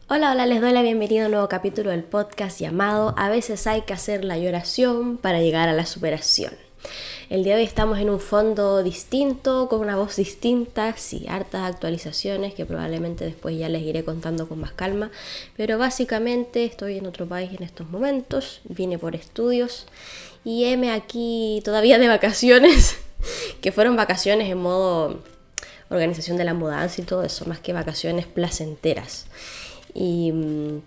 Hola, hola, les doy la bienvenida a un nuevo capítulo del podcast llamado A veces hay que hacer la oración para llegar a la superación. El día de hoy estamos en un fondo distinto, con una voz distinta, sí, hartas actualizaciones que probablemente después ya les iré contando con más calma, pero básicamente estoy en otro país en estos momentos, vine por estudios y heme aquí todavía de vacaciones, que fueron vacaciones en modo organización de la mudanza y todo eso, más que vacaciones placenteras. Y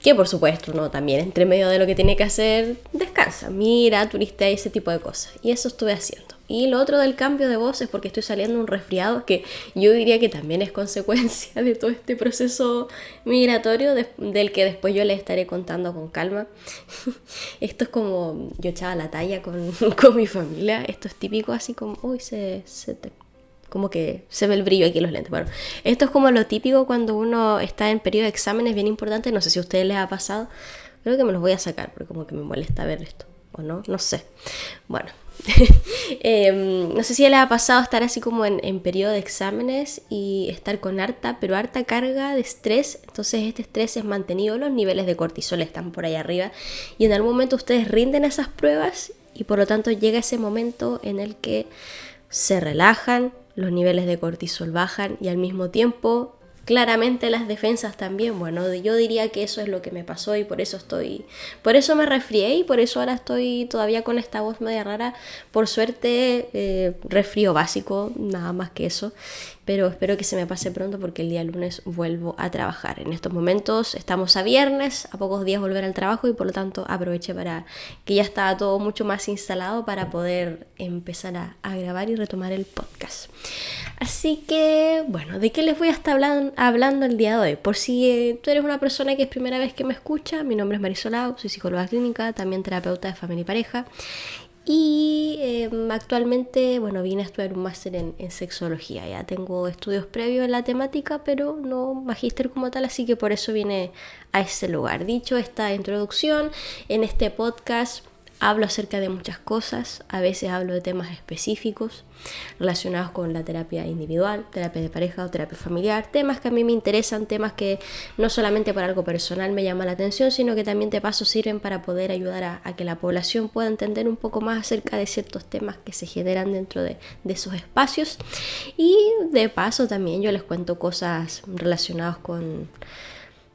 que por supuesto uno también entre medio de lo que tiene que hacer descansa, mira, turistea y ese tipo de cosas. Y eso estuve haciendo. Y lo otro del cambio de voz es porque estoy saliendo de un resfriado que yo diría que también es consecuencia de todo este proceso migratorio del que después yo les estaré contando con calma. Esto es como yo echaba la talla con mi familia. Esto es típico así como, uy, como que se ve el brillo aquí en los lentes. Bueno, esto es como lo típico cuando uno está en periodo de exámenes bien importantes. No sé si a ustedes les ha pasado. Creo que me los voy a sacar porque como que me molesta ver esto. ¿O no? No sé. Bueno. No sé si les ha pasado estar así como en periodo de exámenes y estar con harta carga de estrés. Entonces este estrés es mantenido, los niveles de cortisol están por ahí arriba y en algún momento ustedes rinden esas pruebas y por lo tanto llega ese momento en el que se relajan, los niveles de cortisol bajan y al mismo tiempo claramente las defensas también. Bueno, yo diría que eso es lo que me pasó y por eso me resfrié y por eso ahora estoy todavía con esta voz media rara. Por suerte resfrío básico, nada más que eso, pero espero que se me pase pronto porque el día lunes vuelvo a trabajar. En estos momentos estamos a viernes, a pocos días volver al trabajo y por lo tanto aproveché para que ya estaba todo mucho más instalado para poder empezar a grabar y retomar el podcast. Así que, bueno, ¿de qué les voy a estar hablando el día de hoy? Por si tú eres una persona que es primera vez que me escucha, mi nombre es Marisol, soy psicóloga clínica, también terapeuta de familia y pareja. Y actualmente, bueno, vine a estudiar un máster en sexología. Ya tengo estudios previos en la temática, pero no magíster como tal, así que por eso vine a ese lugar. Dicho esta introducción, en este podcast hablo acerca de muchas cosas, a veces hablo de temas específicos relacionados con la terapia individual, terapia de pareja o terapia familiar, temas que a mí me interesan, temas que no solamente por algo personal me llama la atención, sino que también de paso sirven para poder ayudar a que la población pueda entender un poco más acerca de ciertos temas que se generan dentro de esos espacios. Y de paso también yo les cuento cosas relacionadas con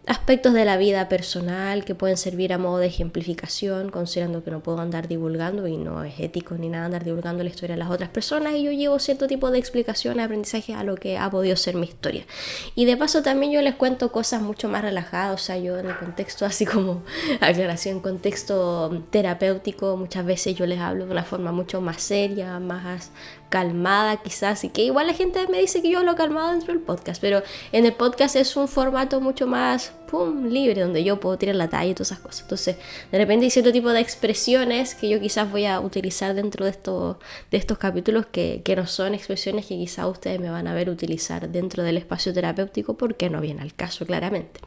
aspectos de la vida personal que pueden servir a modo de ejemplificación, considerando que no puedo andar divulgando y no es ético ni nada andar divulgando la historia de las otras personas y yo llevo cierto tipo de explicación, aprendizaje a lo que ha podido ser mi historia. Y de paso también yo les cuento cosas mucho más relajadas, o sea, yo en el contexto así como aclaración, contexto terapéutico, muchas veces yo les hablo de una forma mucho más seria, más calmada quizás, y que igual la gente me dice que yo hablo calmado dentro del podcast, pero en el podcast es un formato mucho más libre, donde yo puedo tirar la talla y todas esas cosas. Entonces de repente hay cierto tipo de expresiones que yo quizás voy a utilizar dentro de estos capítulos que no son expresiones que quizás ustedes me van a ver utilizar dentro del espacio terapéutico porque no viene al caso claramente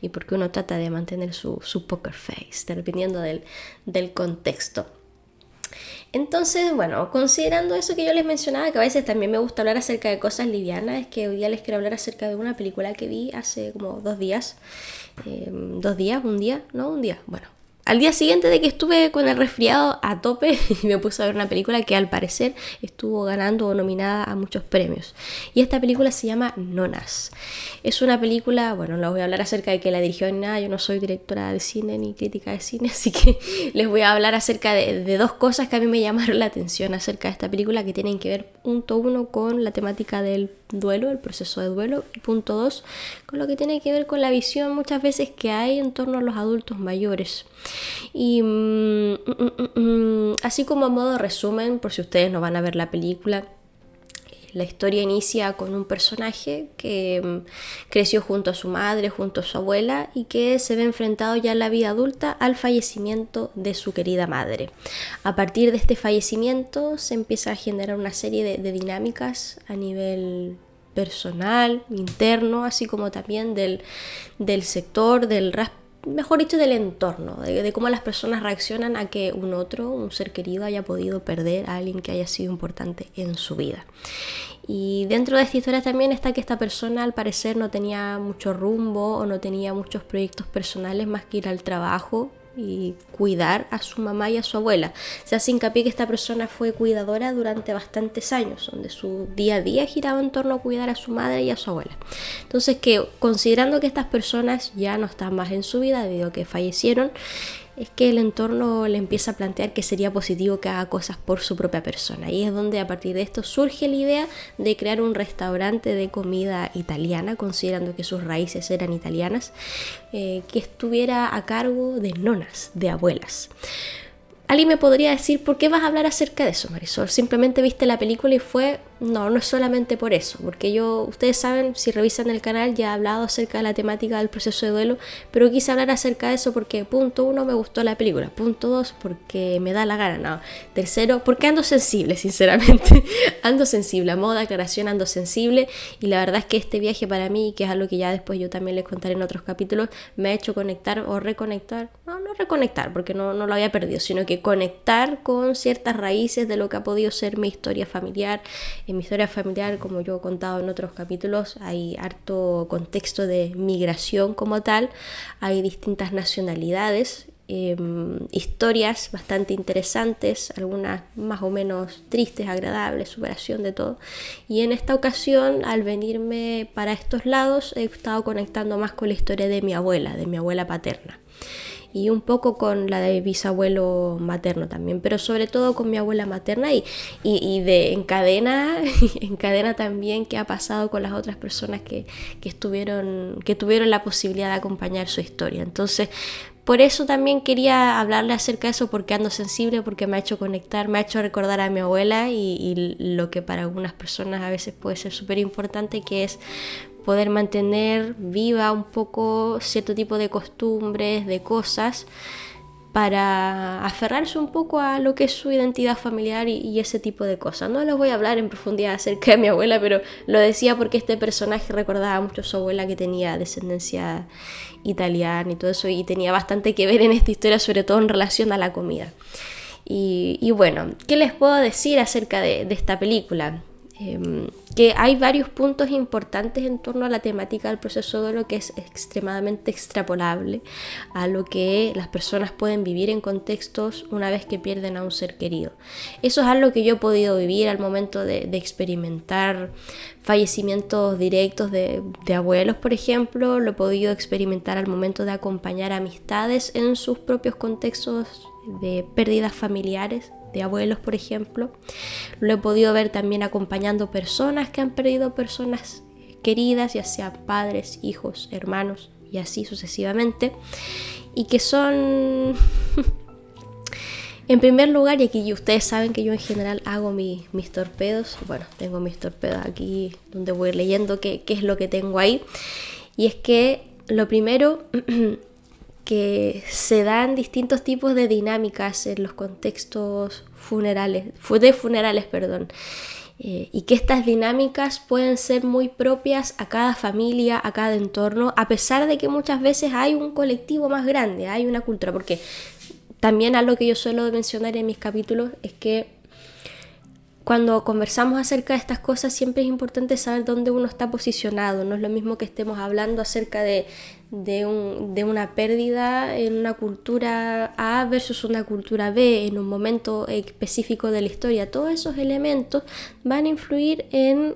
y porque uno trata de mantener su poker face dependiendo del contexto. Entonces, bueno, considerando eso que yo les mencionaba, que a veces también me gusta hablar acerca de cosas livianas, es que hoy día les quiero hablar acerca de una película que vi hace como 2 días. Un día. Bueno, al día siguiente de que estuve con el resfriado a tope, me puse a ver una película que al parecer estuvo ganando o nominada a muchos premios. Y esta película se llama Nonas. Es una película, bueno, les voy a hablar acerca de que la dirigió en nada, yo no soy directora de cine ni crítica de cine, así que les voy a hablar acerca de 2 cosas que a mí me llamaron la atención acerca de esta película que tienen que ver, punto 1, con la temática del duelo, el proceso de duelo, y punto 2, con lo que tiene que ver con la visión muchas veces que hay en torno a los adultos mayores. Y así como a modo de resumen, por si ustedes no van a ver la película, la historia inicia con un personaje que creció junto a su madre, junto a su abuela y que se ve enfrentado ya en la vida adulta al fallecimiento de su querida madre. A partir de este fallecimiento se empieza a generar una serie de dinámicas a nivel personal, interno, así como también del sector, mejor dicho, del entorno, de cómo las personas reaccionan a que un ser querido haya podido perder a alguien que haya sido importante en su vida. Y dentro de esta historia también está que esta persona al parecer no tenía mucho rumbo o no tenía muchos proyectos personales más que ir al trabajo y cuidar a su mamá y a su abuela. Se hace hincapié que esta persona fue cuidadora durante bastantes años, donde su día a día giraba en torno a cuidar a su madre y a su abuela. Entonces, que considerando que estas personas ya no están más en su vida debido a que fallecieron, es que el entorno le empieza a plantear que sería positivo que haga cosas por su propia persona. Y es donde a partir de esto surge la idea de crear un restaurante de comida italiana, considerando que sus raíces eran italianas, que estuviera a cargo de nonas, de abuelas. Alguien me podría decir, ¿por qué vas a hablar acerca de eso, Marisol? Simplemente viste la película y fue... No es solamente por eso, porque ustedes saben, si revisan el canal, ya he hablado acerca de la temática del proceso de duelo, pero quise hablar acerca de eso porque, punto 1, me gustó la película, punto 2, porque me da la gana, no. Tercero, porque ando sensible, sinceramente, ando sensible, a modo de aclaración ando sensible, y la verdad es que este viaje para mí, que es algo que ya después yo también les contaré en otros capítulos, me ha hecho conectar o reconectar, no reconectar, porque no lo había perdido, sino que conectar con ciertas raíces de lo que ha podido ser mi historia familiar. En mi historia familiar, como yo he contado en otros capítulos, hay harto contexto de migración como tal, hay distintas nacionalidades, historias bastante interesantes, algunas más o menos tristes, agradables, superación de todo. Y en esta ocasión, al venirme para estos lados, he estado conectando más con la historia de mi abuela paterna. Y un poco con la de bisabuelo materno también, pero sobre todo con mi abuela materna y de encadena también qué ha pasado con las otras personas que tuvieron la posibilidad de acompañar su historia. Entonces, por eso también quería hablarle acerca de eso, porque ando sensible, porque me ha hecho conectar, me ha hecho recordar a mi abuela y lo que para algunas personas a veces puede ser súper importante, que es poder mantener viva un poco cierto tipo de costumbres, de cosas, para aferrarse un poco a lo que es su identidad familiar y ese tipo de cosas. No les voy a hablar en profundidad acerca de mi abuela, pero lo decía porque este personaje recordaba mucho a su abuela, que tenía descendencia italiana y todo eso, y tenía bastante que ver en esta historia, sobre todo en relación a la comida. Y bueno, ¿qué les puedo decir acerca de esta película? Que hay varios puntos importantes en torno a la temática del proceso de duelo que es extremadamente extrapolable a lo que las personas pueden vivir en contextos una vez que pierden a un ser querido. Eso es algo que yo he podido vivir al momento de experimentar fallecimientos directos de abuelos, por ejemplo. Lo he podido experimentar al momento de acompañar amistades en sus propios contextos de pérdidas familiares, de abuelos, por ejemplo. Lo he podido ver también acompañando personas que han perdido personas queridas, ya sea padres, hijos, hermanos y así sucesivamente, y que son en primer lugar, y aquí ustedes saben que yo en general hago mis torpedos. Bueno, tengo mis torpedos aquí donde voy leyendo qué es lo que tengo ahí, y es que lo primero que se dan distintos tipos de dinámicas en los contextos funerales, y que estas dinámicas pueden ser muy propias a cada familia, a cada entorno, a pesar de que muchas veces hay un colectivo más grande, hay una cultura, porque también algo que yo suelo mencionar en mis capítulos es que cuando conversamos acerca de estas cosas siempre es importante saber dónde uno está posicionado. No es lo mismo que estemos hablando acerca de una pérdida en una cultura A versus una cultura B, en un momento específico de la historia. Todos esos elementos van a influir en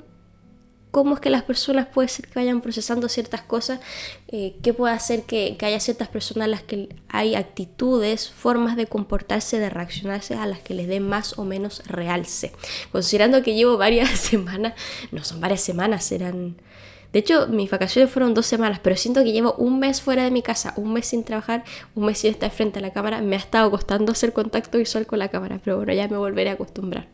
cómo es que las personas puede ser que vayan procesando ciertas cosas, que puede hacer que haya ciertas personas a las que hay actitudes, formas de comportarse, de reaccionarse a las que les dé más o menos realce. Considerando que llevo varias semanas, no son varias semanas, de hecho mis vacaciones fueron 2 semanas, pero siento que llevo un mes fuera de mi casa, un mes sin trabajar, un mes sin estar frente a la cámara. Me ha estado costando hacer contacto visual con la cámara, pero bueno, ya me volveré a acostumbrar.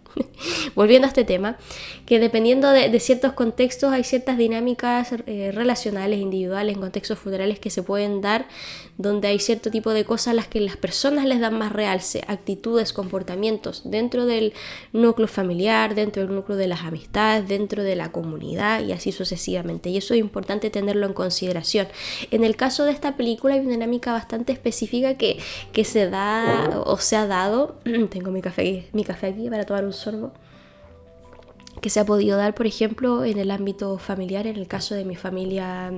Volviendo a este tema, que dependiendo de ciertos contextos hay ciertas dinámicas relacionales, individuales, en contextos funerales que se pueden dar, donde hay cierto tipo de cosas a las que las personas les dan más realce, actitudes, comportamientos dentro del núcleo familiar, dentro del núcleo de las amistades, dentro de la comunidad y así sucesivamente, y eso es importante tenerlo en consideración. En el caso de esta película hay una dinámica bastante específica que se da o se ha dado. Tengo mi café aquí para tomar un sorbo. que se ha podido dar, por ejemplo, en el ámbito familiar, en el caso de mi familia,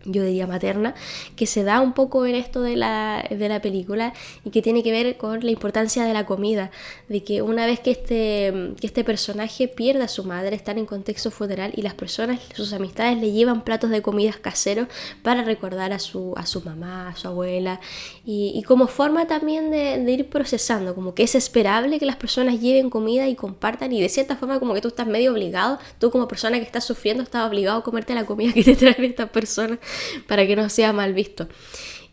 yo diría materna, que se da un poco en esto de la película y que tiene que ver con la importancia de la comida, de que una vez que este personaje pierde a su madre, están en contexto funeral y las personas, sus amistades le llevan platos de comidas caseros para recordar a su mamá, a su abuela y como forma también de ir procesando, como que es esperable que las personas lleven comida y compartan y de cierta forma como que tú estás medio obligado, tú como persona que estás sufriendo estás obligado a comerte la comida que te traen estas personas para que no sea mal visto.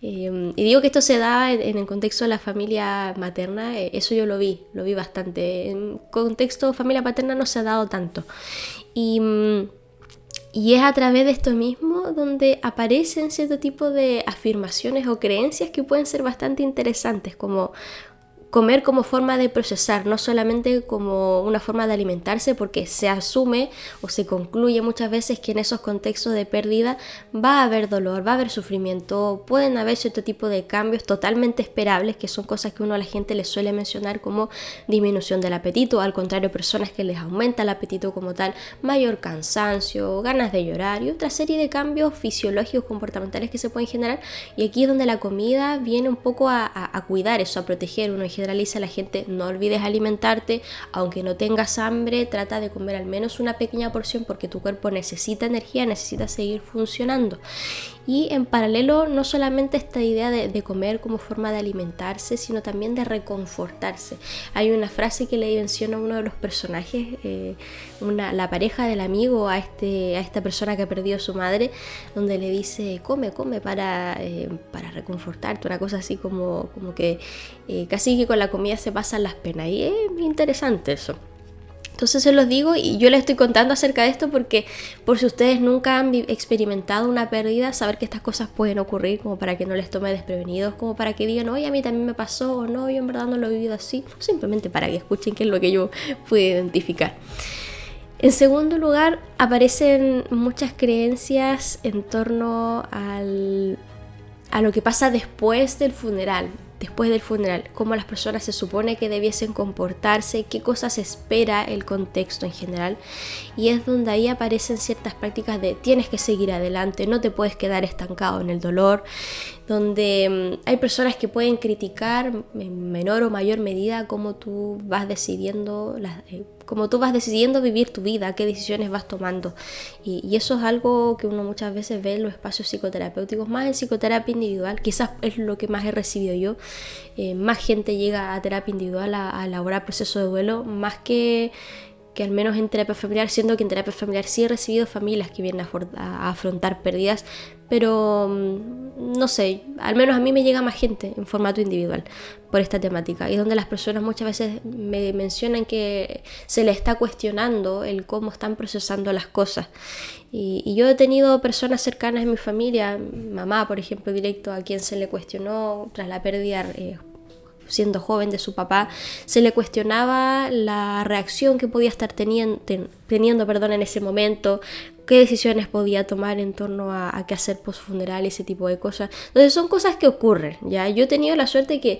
Y digo que esto se da en el contexto de la familia materna, eso yo lo vi bastante. En contexto familia paterna no se ha dado tanto. Y es a través de esto mismo donde aparecen cierto tipo de afirmaciones o creencias que pueden ser bastante interesantes, como comer como forma de procesar, no solamente como una forma de alimentarse, porque se asume o se concluye muchas veces que en esos contextos de pérdida va a haber dolor, va a haber sufrimiento, pueden haber cierto tipo de cambios totalmente esperables, que son cosas que uno a la gente le suele mencionar como disminución del apetito, al contrario, personas que les aumenta el apetito como tal, mayor cansancio, ganas de llorar y otra serie de cambios fisiológicos, comportamentales que se pueden generar, y aquí es donde la comida viene un poco a cuidar eso, a proteger. Uno generaliza a la gente, no olvides alimentarte, aunque no tengas hambre, trata de comer al menos una pequeña porción porque tu cuerpo necesita energía, necesita seguir funcionando. Y en paralelo, no solamente esta idea de comer como forma de alimentarse, sino también de reconfortarse. Hay una frase que le menciona a uno de los personajes, la pareja del amigo a esta persona que ha perdido a su madre, donde le dice, come para reconfortarte, una cosa así como que casi que con la comida se pasan las penas. Y es interesante eso. Entonces se los digo y yo les estoy contando acerca de esto porque por si ustedes nunca han experimentado una pérdida, saber que estas cosas pueden ocurrir como para que no les tome desprevenidos, como para que digan, oye, a mí también me pasó, o no, yo en verdad no lo he vivido así, simplemente para que escuchen qué es lo que yo pude identificar. En segundo lugar, aparecen muchas creencias en torno a lo que pasa después del funeral, cómo las personas se supone que debiesen comportarse, qué cosas espera el contexto en general, y es donde ahí aparecen ciertas prácticas de tienes que seguir adelante, no te puedes quedar estancado en el dolor, donde hay personas que pueden criticar en menor o mayor medida cómo tú vas decidiendo vivir tu vida, qué decisiones vas tomando, y eso es algo que uno muchas veces ve en los espacios psicoterapéuticos, más en psicoterapia individual, quizás es lo que más he recibido yo. Más gente llega a terapia individual a elaborar proceso de duelo, más que al menos en terapia familiar, siendo que en terapia familiar sí he recibido familias que vienen a afrontar pérdidas, pero no sé, al menos a mí me llega más gente en formato individual por esta temática, y donde las personas muchas veces me mencionan que se les está cuestionando el cómo están procesando las cosas, y yo he tenido personas cercanas en mi familia, mamá por ejemplo directo, a quien se le cuestionó tras la pérdida siendo joven de su papá, se le cuestionaba la reacción que podía estar teniendo en ese momento, qué decisiones podía tomar en torno a qué hacer post-funeral y ese tipo de cosas. Entonces son cosas que ocurren, ¿ya? Yo he tenido la suerte que...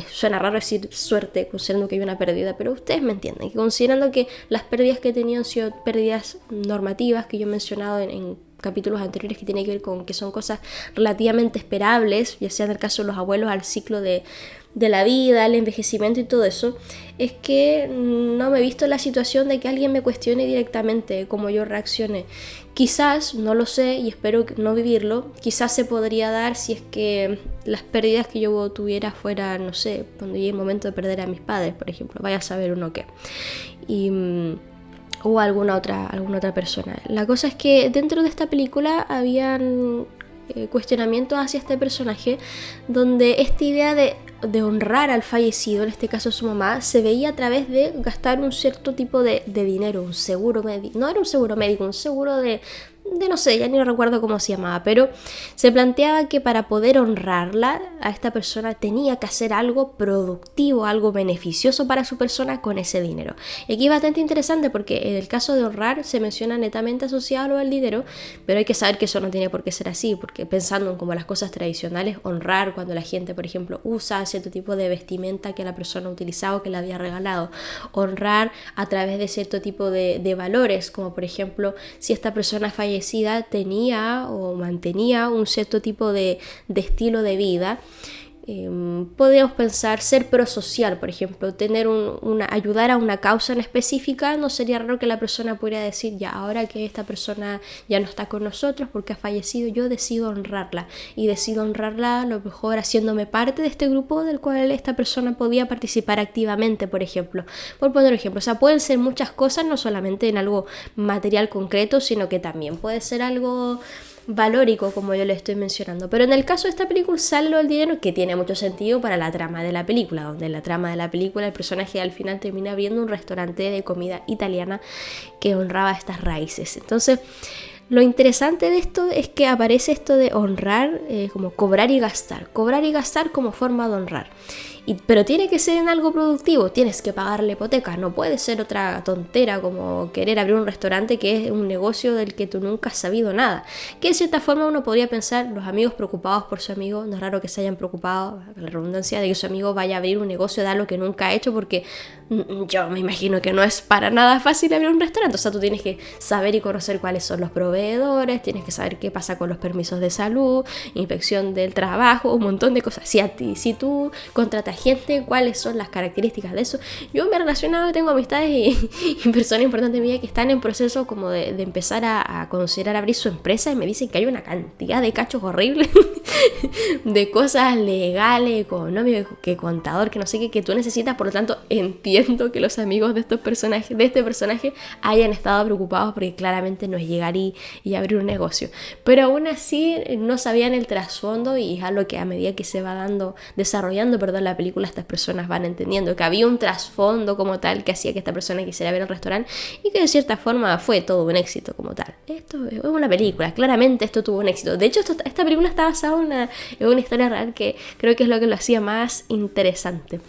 suena raro decir suerte considerando que hay una pérdida, pero ustedes me entienden, que considerando que las pérdidas que he tenido han sido pérdidas normativas que yo he mencionado en capítulos anteriores, que tiene que ver con que son cosas relativamente esperables, ya sea en el caso de los abuelos al ciclo de la vida, el envejecimiento y todo eso, es que no me he visto en la situación de que alguien me cuestione directamente cómo yo reaccioné. Quizás, no lo sé y espero no vivirlo, quizás se podría dar si es que las pérdidas que yo tuviera fueran, no sé, cuando llegue el momento de perder a mis padres, por ejemplo, vaya a saber uno qué. O alguna otra persona. La cosa es que dentro de esta película habían cuestionamientos hacia este personaje, donde esta idea de honrar al fallecido, en este caso su mamá, se veía a través de gastar un cierto tipo de dinero, un seguro médico, no era un seguro médico, un seguro de no sé, ya ni recuerdo cómo se llamaba, pero se planteaba que para poder honrarla a esta persona tenía que hacer algo productivo, algo beneficioso para su persona con ese dinero. Y aquí es bastante interesante porque en el caso de honrar se menciona netamente asociado al dinero, pero hay que saber que eso no tiene por qué ser así, porque pensando en como las cosas tradicionales, honrar cuando la gente, por ejemplo, usa cierto tipo de vestimenta que la persona ha utilizado, que le había regalado, honrar a través de cierto tipo de valores, como por ejemplo, si esta persona fallecida tenía o mantenía un cierto tipo de estilo de vida, podríamos pensar ser prosocial, por ejemplo, tener ayudar a una causa en específica. No sería raro que la persona pudiera decir, ya, ahora que esta persona ya no está con nosotros porque ha fallecido, yo decido honrarla, y decido honrarla a lo mejor haciéndome parte de este grupo del cual esta persona podía participar activamente, por ejemplo, por poner ejemplo. O sea, pueden ser muchas cosas, no solamente en algo material concreto, sino que también puede ser algo valórico, como yo le estoy mencionando. Pero en el caso de esta película sale lo del dinero, que tiene mucho sentido para la trama de la película, donde en la trama de la película el personaje al final termina abriendo un restaurante de comida italiana que honraba estas raíces. Entonces, lo interesante de esto es que aparece esto de honrar, como cobrar y gastar como forma de honrar. Pero tiene que ser en algo productivo, tienes que pagar la hipoteca, no puede ser otra tontera como querer abrir un restaurante que es un negocio del que tú nunca has sabido nada. Que de cierta forma uno podría pensar, los amigos preocupados por su amigo, no es raro que se hayan preocupado, la redundancia, de que su amigo vaya a abrir un negocio de algo que nunca ha hecho, porque yo me imagino que no es para nada fácil abrir un restaurante. O sea, tú tienes que saber y conocer cuáles son los proveedores, tienes que saber qué pasa con los permisos de salud, inspección del trabajo, un montón de cosas. Si tú contratas gente, cuáles son las características de eso. Yo me he relacionado, tengo amistades y personas importantes mías que están en proceso como de empezar a considerar abrir su empresa, y me dicen que hay una cantidad de cachos horribles de cosas legales, económicas, que contador, que no sé qué, que tú necesitas. Por lo tanto, entiendo que los amigos de este personaje hayan estado preocupados, porque claramente no es llegar y abrir un negocio, pero aún así no sabían el trasfondo, y es algo que a medida que se va desarrollando la película, estas personas van entendiendo que había un trasfondo como tal que hacía que esta persona quisiera ver el restaurante, y que de cierta forma fue todo un éxito como tal. Esto es una película, claramente esto tuvo un éxito. De hecho, esta película está basada en una historia real, que creo que es lo que lo hacía más interesante.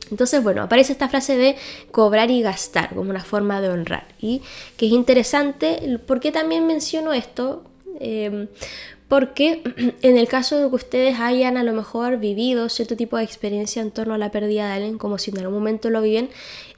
Entonces, bueno, aparece esta frase de cobrar y gastar como una forma de honrar, y que es interesante. ¿Por qué también menciono esto? Porque en el caso de que ustedes hayan a lo mejor vivido cierto tipo de experiencia en torno a la pérdida de alguien, como si en algún momento lo viven,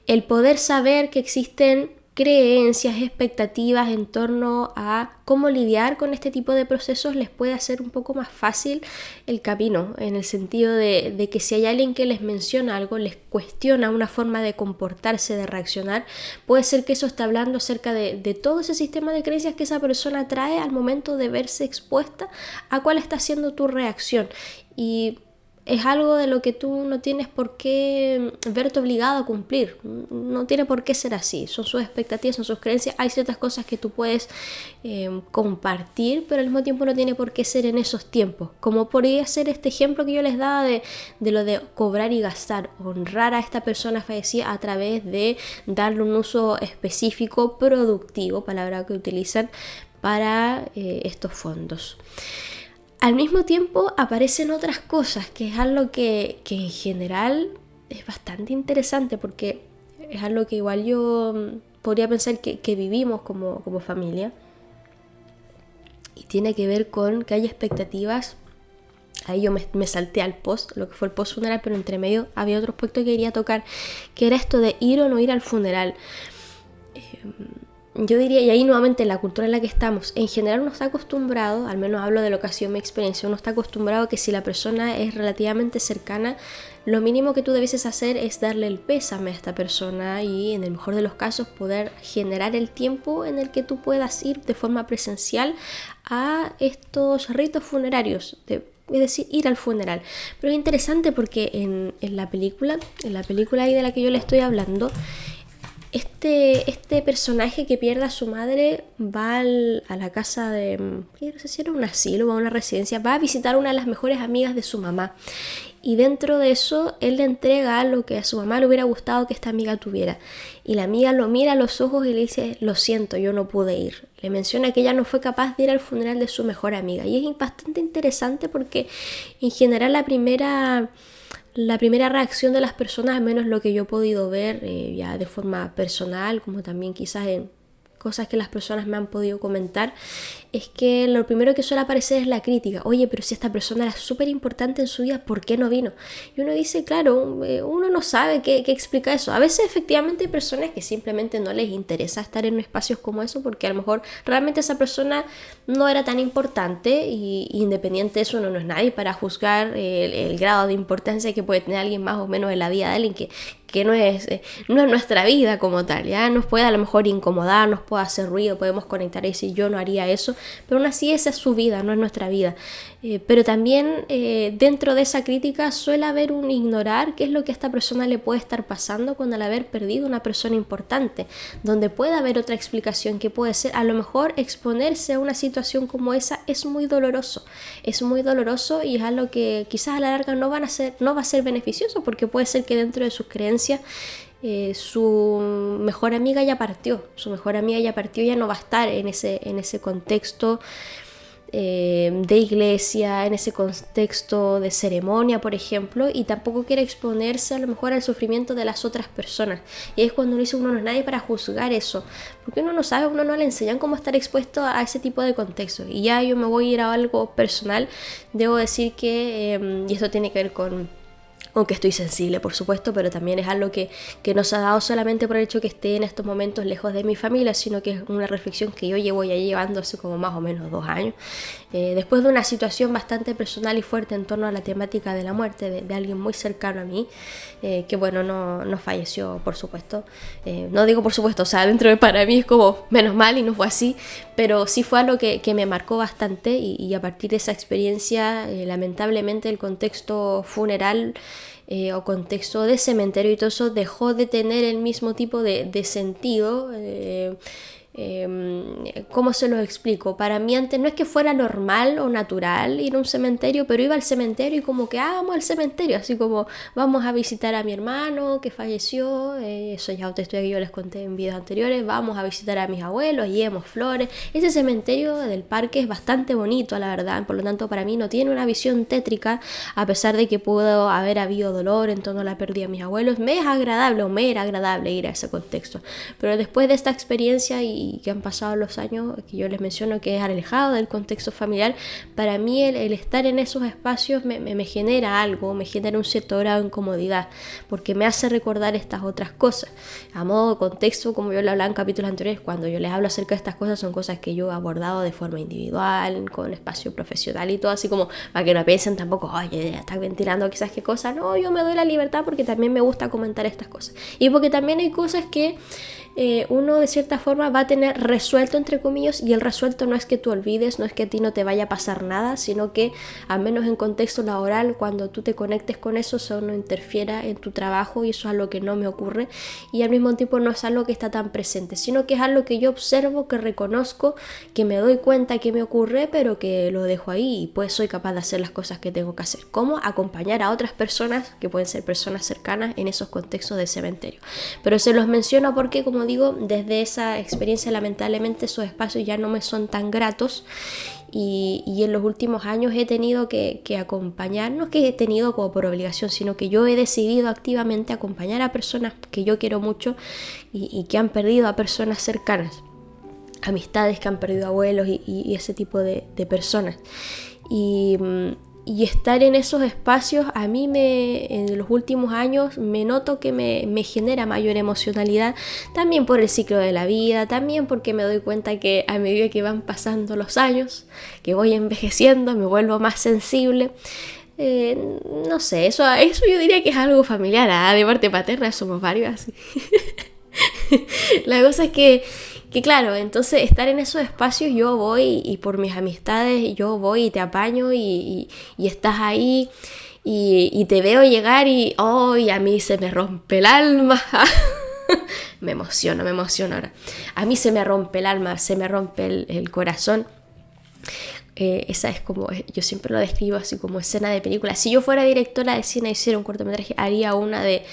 el poder saber que existen creencias, expectativas en torno a cómo lidiar con este tipo de procesos les puede hacer un poco más fácil el camino, en el sentido de que si hay alguien que les menciona algo, les cuestiona una forma de comportarse, de reaccionar, puede ser que eso está hablando acerca de todo ese sistema de creencias que esa persona trae al momento de verse expuesta a cuál está siendo tu reacción. Y es algo de lo que tú no tienes por qué verte obligado a cumplir. No tiene por qué ser así. Son sus expectativas, son sus creencias. Hay ciertas cosas que tú puedes compartir, pero al mismo tiempo no tiene por qué ser en esos tiempos. Como podría ser este ejemplo que yo les daba de lo de cobrar y gastar. Honrar a esta persona fallecida a través de darle un uso específico, productivo, palabra que utilizan, para estos fondos. Al mismo tiempo aparecen otras cosas, que es algo que en general es bastante interesante, porque es algo que igual yo podría pensar que vivimos como familia, y tiene que ver con que hay expectativas. Ahí yo me salté al post, lo que fue el post funeral, pero entre medio había otro aspecto que quería tocar, que era esto de ir o no ir al funeral. Yo diría, y ahí nuevamente la cultura en la que estamos, en general uno está acostumbrado, al menos hablo de lo que ha sido mi experiencia, uno está acostumbrado a que si la persona es relativamente cercana, lo mínimo que tú debes hacer es darle el pésame a esta persona, y en el mejor de los casos poder generar el tiempo en el que tú puedas ir de forma presencial a estos ritos funerarios, es decir, ir al funeral. Pero es interesante porque en la película ahí de la que yo le estoy hablando, Este personaje que pierde a su madre va a la casa de, no sé si era un asilo o una residencia, va a visitar a una de las mejores amigas de su mamá. Y dentro de eso, él le entrega lo que a su mamá le hubiera gustado que esta amiga tuviera. Y la amiga lo mira a los ojos y le dice, lo siento, yo no pude ir. Le menciona que ella no fue capaz de ir al funeral de su mejor amiga. Y es bastante interesante porque en general la primera reacción de las personas, al menos lo que yo he podido ver ya de forma personal, como también quizás en cosas que las personas me han podido comentar, es que lo primero que suele aparecer es la crítica. Oye, pero si esta persona era súper importante en su vida, ¿por qué no vino? Y uno dice, claro, uno no sabe qué explica eso. A veces efectivamente hay personas que simplemente no les interesa estar en espacios como eso, porque a lo mejor realmente esa persona no era tan importante, y independiente de eso uno no es nadie para juzgar el grado de importancia que puede tener alguien más o menos en la vida de alguien que no es nuestra vida como tal, ya nos puede a lo mejor incomodar, nos puede hacer ruido, podemos conectar y decir yo no haría eso, pero aún así esa es su vida, no es nuestra vida. Pero también dentro de esa crítica suele haber un ignorar qué es lo que a esta persona le puede estar pasando cuando al haber perdido una persona importante, donde puede haber otra explicación que puede ser, a lo mejor exponerse a una situación como esa es muy doloroso y es algo que quizás a la larga no va a ser beneficioso, porque puede ser que dentro de sus creencias su mejor amiga ya partió, ya no va a estar en ese contexto de iglesia, en ese contexto de ceremonia, por ejemplo, y tampoco quiere exponerse a lo mejor al sufrimiento de las otras personas. Y es cuando uno dice, uno no es nadie para juzgar eso, porque uno no sabe, uno no le enseñan cómo estar expuesto a ese tipo de contextos. Y ya yo me voy a ir a algo personal. Debo decir que, y esto tiene que ver con, aunque estoy sensible por supuesto, pero también es algo que no se ha dado solamente por el hecho que esté en estos momentos lejos de mi familia, sino que es una reflexión que yo llevo ya llevando hace como más o menos 2 años, después de una situación bastante personal y fuerte en torno a la temática de la muerte de alguien muy cercano a mí, que bueno, no falleció por supuesto, no digo por supuesto, o sea, dentro de para mí es como menos mal y no fue así, pero sí fue algo que me marcó bastante, y a partir de esa experiencia, lamentablemente el contexto funeral o contexto de cementerio y todo eso dejó de tener el mismo tipo de sentido. ¿Cómo se los explico? Para mí antes no es que fuera normal o natural ir a un cementerio, pero iba al cementerio y como que vamos al cementerio, así como vamos a visitar a mi hermano que falleció, eso ya otra historia que yo les conté en videos anteriores, vamos a visitar a mis abuelos, llevemos flores. Ese cementerio del parque es bastante bonito, la verdad, por lo tanto para mí no tiene una visión tétrica, a pesar de que pudo haber habido dolor en torno a la pérdida de mis abuelos. Me era agradable ir a ese contexto, pero después de esta experiencia y que han pasado los años que yo les menciono, que es alejado del contexto familiar, para mí el estar en esos espacios me genera algo, me genera un cierto grado de incomodidad, porque me hace recordar estas otras cosas. A modo de contexto, como yo lo hablaba en capítulos anteriores, cuando yo les hablo acerca de estas cosas, son cosas que yo he abordado de forma individual, con espacio profesional y todo, así como para que no piensen tampoco, oye, estás ventilando quizás qué cosa. No, yo me doy la libertad porque también me gusta comentar estas cosas, y porque también hay cosas que uno de cierta forma va a tener resuelto, entre comillas, y el resuelto no es que tú olvides, no es que a ti no te vaya a pasar nada, sino que al menos en contexto laboral, cuando tú te conectes con eso no interfiera en tu trabajo, y eso es algo que no me ocurre, y al mismo tiempo no es algo que está tan presente, sino que es algo que yo observo, que reconozco, que me doy cuenta que me ocurre, pero que lo dejo ahí, y pues soy capaz de hacer las cosas que tengo que hacer, como acompañar a otras personas, que pueden ser personas cercanas, en esos contextos de cementerio. Pero se los menciono porque, como digo, desde esa experiencia lamentablemente esos espacios ya no me son tan gratos, y en los últimos años he tenido que acompañar, no que he tenido como por obligación, sino que yo he decidido activamente acompañar a personas que yo quiero mucho y que han perdido a personas cercanas, amistades que han perdido abuelos y ese tipo de personas. Y estar en esos espacios a mí en los últimos años me noto que me genera mayor emocionalidad, también por el ciclo de la vida, también porque me doy cuenta que a medida que van pasando los años, que voy envejeciendo, me vuelvo más sensible. No sé, eso yo diría que es algo familiar, de parte paterna somos varios así. La cosa es que claro, entonces estar en esos espacios yo voy, y por mis amistades yo voy y te apaño y estás ahí y te veo llegar y a mí se me rompe el alma. me emociono ahora. A mí se me rompe el alma, se me rompe el corazón. Esa es como, yo siempre lo describo así como escena de película. Si yo fuera directora de cine y hiciera un cortometraje, haría una de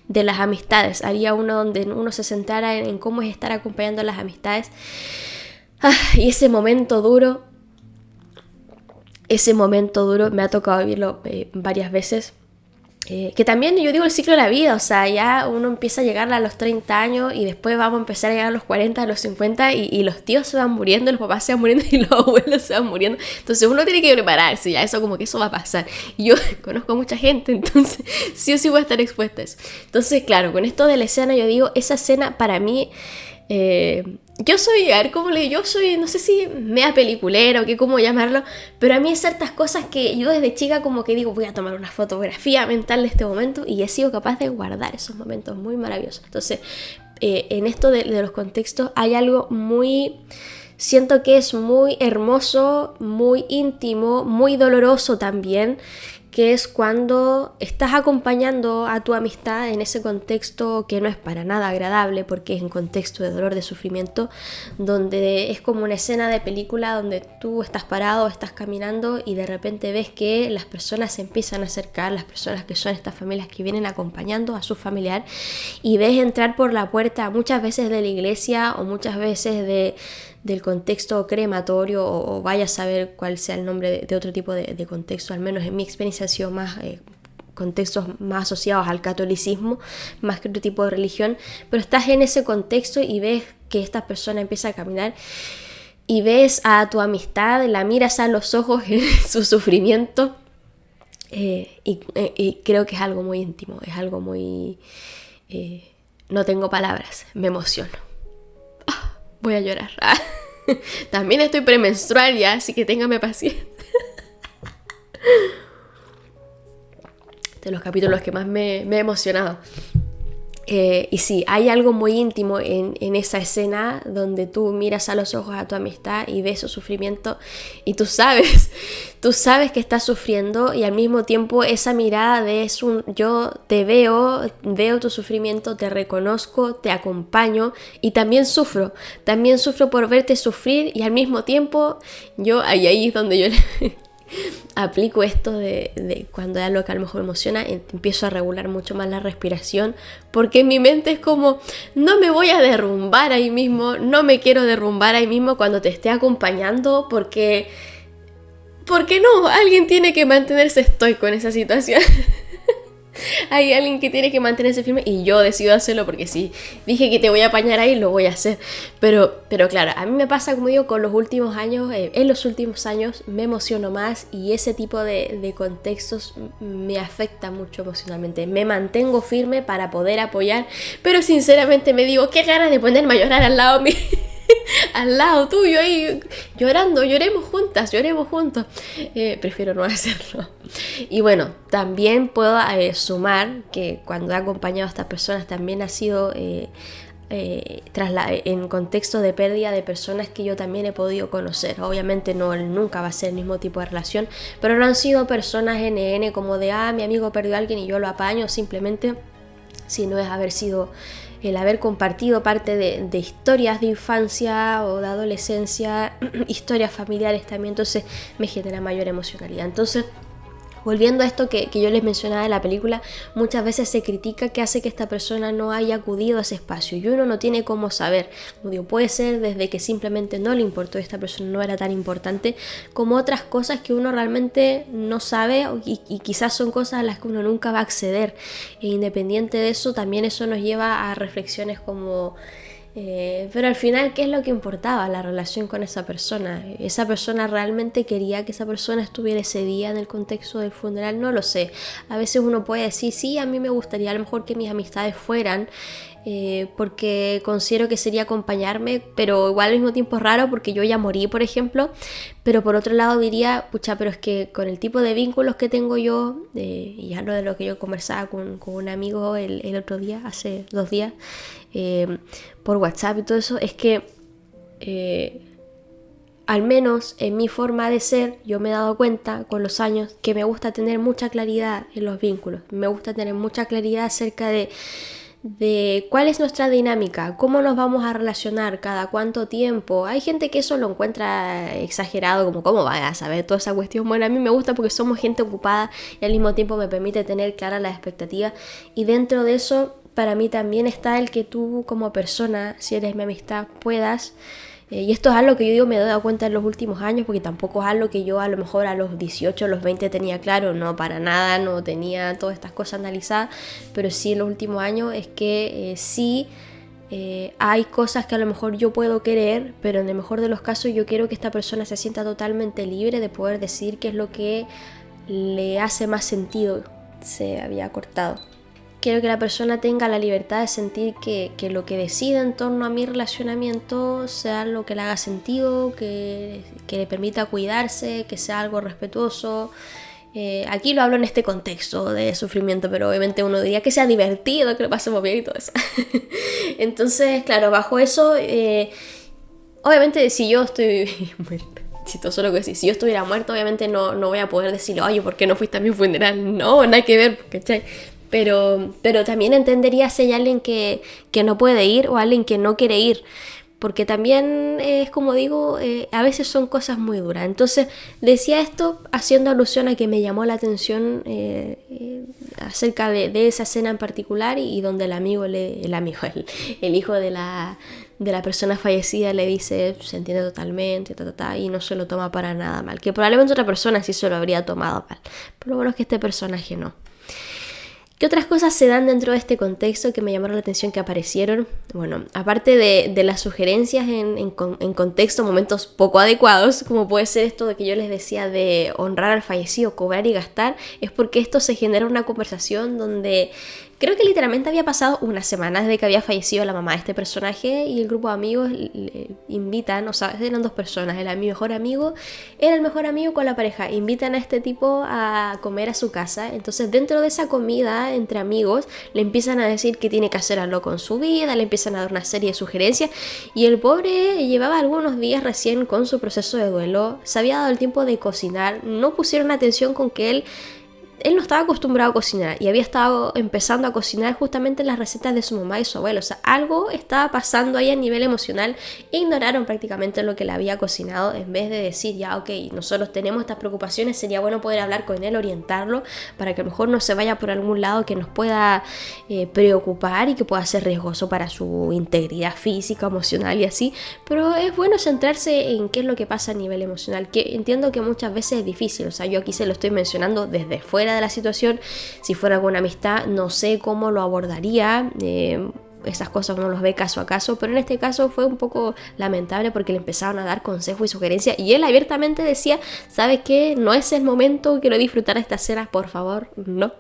las amistades, haría uno donde uno se centrara en cómo es estar acompañando a las amistades. Y ese momento duro me ha tocado vivirlo varias veces. Que también yo digo el ciclo de la vida, o sea, ya uno empieza a llegar a los 30 años y después vamos a empezar a llegar a los 40, a los 50 y los tíos se van muriendo, los papás se van muriendo y los abuelos se van muriendo. Entonces uno tiene que prepararse, ya eso como que eso va a pasar. Y yo conozco a mucha gente, entonces sí o sí voy a estar expuesta a eso. Entonces, claro, con esto de la escena yo digo, esa escena para mí... yo soy, a ver cómo le digo, yo soy, no sé si mea peliculera o qué, cómo llamarlo, pero a mí hay ciertas cosas que yo desde chica como que digo, voy a tomar una fotografía mental de este momento y he sido capaz de guardar esos momentos muy maravillosos. Entonces, en esto de los contextos hay algo muy, siento que es muy hermoso, muy íntimo, muy doloroso también, que es cuando estás acompañando a tu amistad en ese contexto que no es para nada agradable, porque es un contexto de dolor, de sufrimiento, donde es como una escena de película donde tú estás parado, estás caminando y de repente ves que las personas se empiezan a acercar, las personas que son estas familias que vienen acompañando a su familiar, y ves entrar por la puerta muchas veces de la iglesia o muchas veces del contexto crematorio o vaya a saber cuál sea el nombre de otro tipo de contexto. Al menos en mi experiencia ha sido más contextos más asociados al catolicismo más que otro tipo de religión, pero estás en ese contexto y ves que esta persona empieza a caminar y ves a tu amistad, la miras a los ojos en su sufrimiento, y creo que es algo muy íntimo, es algo muy... no tengo palabras, me emociono. Voy a llorar. También estoy premenstrual ya, así que téngame paciencia. De los capítulos que más me he emocionado. Y sí, hay algo muy íntimo en esa escena donde tú miras a los ojos a tu amistad y ves su sufrimiento y tú sabes que estás sufriendo, y al mismo tiempo esa mirada es yo te veo tu sufrimiento, te reconozco, te acompaño y también sufro por verte sufrir, y al mismo tiempo ahí es donde yo aplico esto de cuando hay algo que a lo mejor me emociona, empiezo a regular mucho más la respiración, porque en mi mente es como, no me voy a derrumbar ahí mismo, no me quiero derrumbar ahí mismo cuando te esté acompañando, porque no, alguien tiene que mantenerse estoico en esa situación. Hay alguien que tiene que mantenerse firme y yo decido hacerlo porque si dije que te voy a apañar ahí, lo voy a hacer. Pero claro, a mí me pasa, como digo, con los últimos años, en los últimos años me emociono más y ese tipo de contextos me afecta mucho emocionalmente. Me mantengo firme para poder apoyar, pero sinceramente me digo, qué ganas de ponerme a llorar al lado mío. Al lado tuyo ahí llorando, lloremos juntos. Prefiero no hacerlo. Y bueno, también puedo sumar que cuando he acompañado a estas personas también ha sido en contexto de pérdida de personas que yo también he podido conocer. Obviamente nunca va a ser el mismo tipo de relación, pero no han sido personas NN como de mi amigo perdió a alguien y yo lo apaño, simplemente, sino es haber sido el haber compartido parte de historias de infancia o de adolescencia, historias familiares también, entonces me genera mayor emocionalidad. Entonces, volviendo a esto que yo les mencionaba de la película, muchas veces se critica que hace que esta persona no haya acudido a ese espacio y uno no tiene cómo saber. Como digo, puede ser desde que simplemente no le importó, esta persona no era tan importante, como otras cosas que uno realmente no sabe y quizás son cosas a las que uno nunca va a acceder. E independiente de eso, también eso nos lleva a reflexiones como... pero al final, ¿qué es lo que importaba? La relación con esa persona. ¿Esa persona realmente quería que esa persona estuviera ese día en el contexto del funeral? No lo sé. A veces uno puede decir, sí, a mí me gustaría a lo mejor que mis amistades fueran, porque considero que sería acompañarme, pero igual al mismo tiempo es raro porque yo ya morí, por ejemplo. Pero por otro lado diría, pucha, pero es que con el tipo de vínculos que tengo yo, y hablo de lo que yo conversaba con un amigo el otro día, hace 2 días, por WhatsApp y todo eso, es que al menos en mi forma de ser, yo me he dado cuenta con los años que me gusta tener mucha claridad en los vínculos, me gusta tener mucha claridad acerca de de cuál es nuestra dinámica, cómo nos vamos a relacionar, cada cuánto tiempo. Hay gente que eso lo encuentra exagerado, como cómo vaya a saber toda esa cuestión. Bueno, a mí me gusta porque somos gente ocupada y al mismo tiempo me permite tener claras las expectativas, y dentro de eso para mí también está el que tú como persona, si eres mi amistad, puedas, y esto es algo que yo digo me he dado cuenta en los últimos años, porque tampoco es algo que yo a lo mejor a los 18, a los 20 tenía claro, no, para nada, no tenía todas estas cosas analizadas, pero sí en los últimos años es que sí hay cosas que a lo mejor yo puedo querer, pero en el mejor de los casos yo quiero que esta persona se sienta totalmente libre de poder decir qué es lo que le hace más sentido. Se había cortado. Quiero que la persona tenga la libertad de sentir que lo que decida en torno a mi relacionamiento sea lo que le haga sentido, que le permita cuidarse, que sea algo respetuoso. Aquí lo hablo en este contexto de sufrimiento, pero obviamente uno diría que sea divertido, que lo pasemos bien y todo eso. Entonces, claro, bajo eso, obviamente si yo estoy chistoso lo que decís, si yo estuviera muerto, obviamente no voy a poder decirle, oye, ¿por qué no fuiste a mi funeral? No, nada que ver, ¿cachai? Pero también entendería si hay alguien que no puede ir o alguien que no quiere ir, porque también es como digo, a veces son cosas muy duras. Entonces decía esto haciendo alusión a que me llamó la atención acerca de esa escena en particular, y donde el hijo de la persona fallecida le dice, se entiende totalmente, y no se lo toma para nada mal, que probablemente otra persona sí se lo habría tomado mal, pero lo bueno es que este personaje no. ¿Qué otras cosas se dan dentro de este contexto que me llamaron la atención que aparecieron? Bueno, aparte de las sugerencias en contexto, momentos poco adecuados, como puede ser esto de que yo les decía de honrar al fallecido, cobrar y gastar, es porque esto se genera una conversación donde creo que literalmente había pasado una semana desde que había fallecido la mamá de este personaje, y el grupo de amigos le invitan, o sea, eran dos personas, mi mejor amigo era el mejor amigo con la pareja, invitan a este tipo a comer a su casa. Entonces dentro de esa comida entre amigos le empiezan a decir que tiene que hacer algo con su vida, le empiezan a dar una serie de sugerencias, y el pobre llevaba algunos días recién con su proceso de duelo, se había dado el tiempo de cocinar, no pusieron atención con que él no estaba acostumbrado a cocinar y había estado empezando a cocinar justamente las recetas de su mamá y su abuelo. O sea, algo estaba pasando ahí a nivel emocional, e ignoraron prácticamente lo que le había cocinado, en vez de decir, ya, ok, nosotros tenemos estas preocupaciones, sería bueno poder hablar con él, orientarlo, para que a lo mejor no se vaya por algún lado que nos pueda preocupar y que pueda ser riesgoso para su integridad física, emocional y así. Pero es bueno centrarse en qué es lo que pasa a nivel emocional, que entiendo que muchas veces es difícil. O sea, yo aquí se lo estoy mencionando desde fuera de la situación. Si fuera alguna amistad, no sé cómo lo abordaría, esas cosas uno los ve caso a caso, pero en este caso fue un poco lamentable porque le empezaron a dar consejos y sugerencias, y él abiertamente decía, ¿sabes qué? No es el momento, quiero disfrutar esta cena, por favor, no.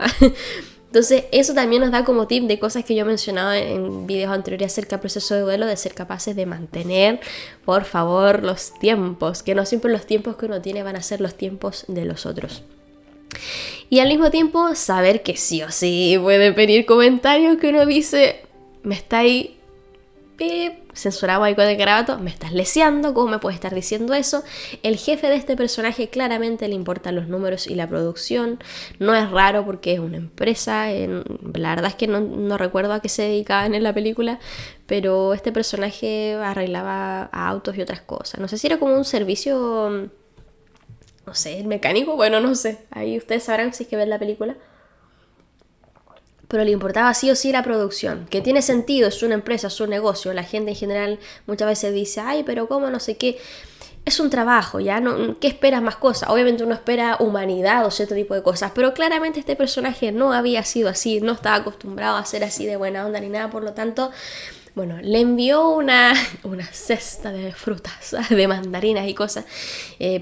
Entonces eso también nos da como tip de cosas que yo he mencionado en videos anteriores acerca del proceso de duelo, de ser capaces de mantener, por favor, los tiempos, que no siempre los tiempos que uno tiene van a ser los tiempos de los otros. Y al mismo tiempo saber que sí o sí puede venir comentarios que uno dice, me está ahí, censurado ahí con el garabato, me estás leseando, ¿cómo me puedes estar diciendo eso? El jefe de este personaje claramente le importan los números y la producción, no es raro porque es una empresa, la verdad es que no recuerdo a qué se dedicaban en la película, pero este personaje arreglaba autos y otras cosas, no sé si era como un servicio, no sé, el mecánico, bueno, no sé, ahí ustedes sabrán si es que ven la película. Pero le importaba sí o sí la producción, que tiene sentido, es una empresa, es un negocio. La gente en general muchas veces dice, ay, pero cómo, no sé qué. Es un trabajo, ¿ya? No, ¿qué esperas más cosas? Obviamente uno espera humanidad o cierto tipo de cosas, pero claramente este personaje no había sido así, no estaba acostumbrado a ser así de buena onda ni nada, por lo tanto, bueno, le envió una cesta de frutas, de mandarinas y cosas,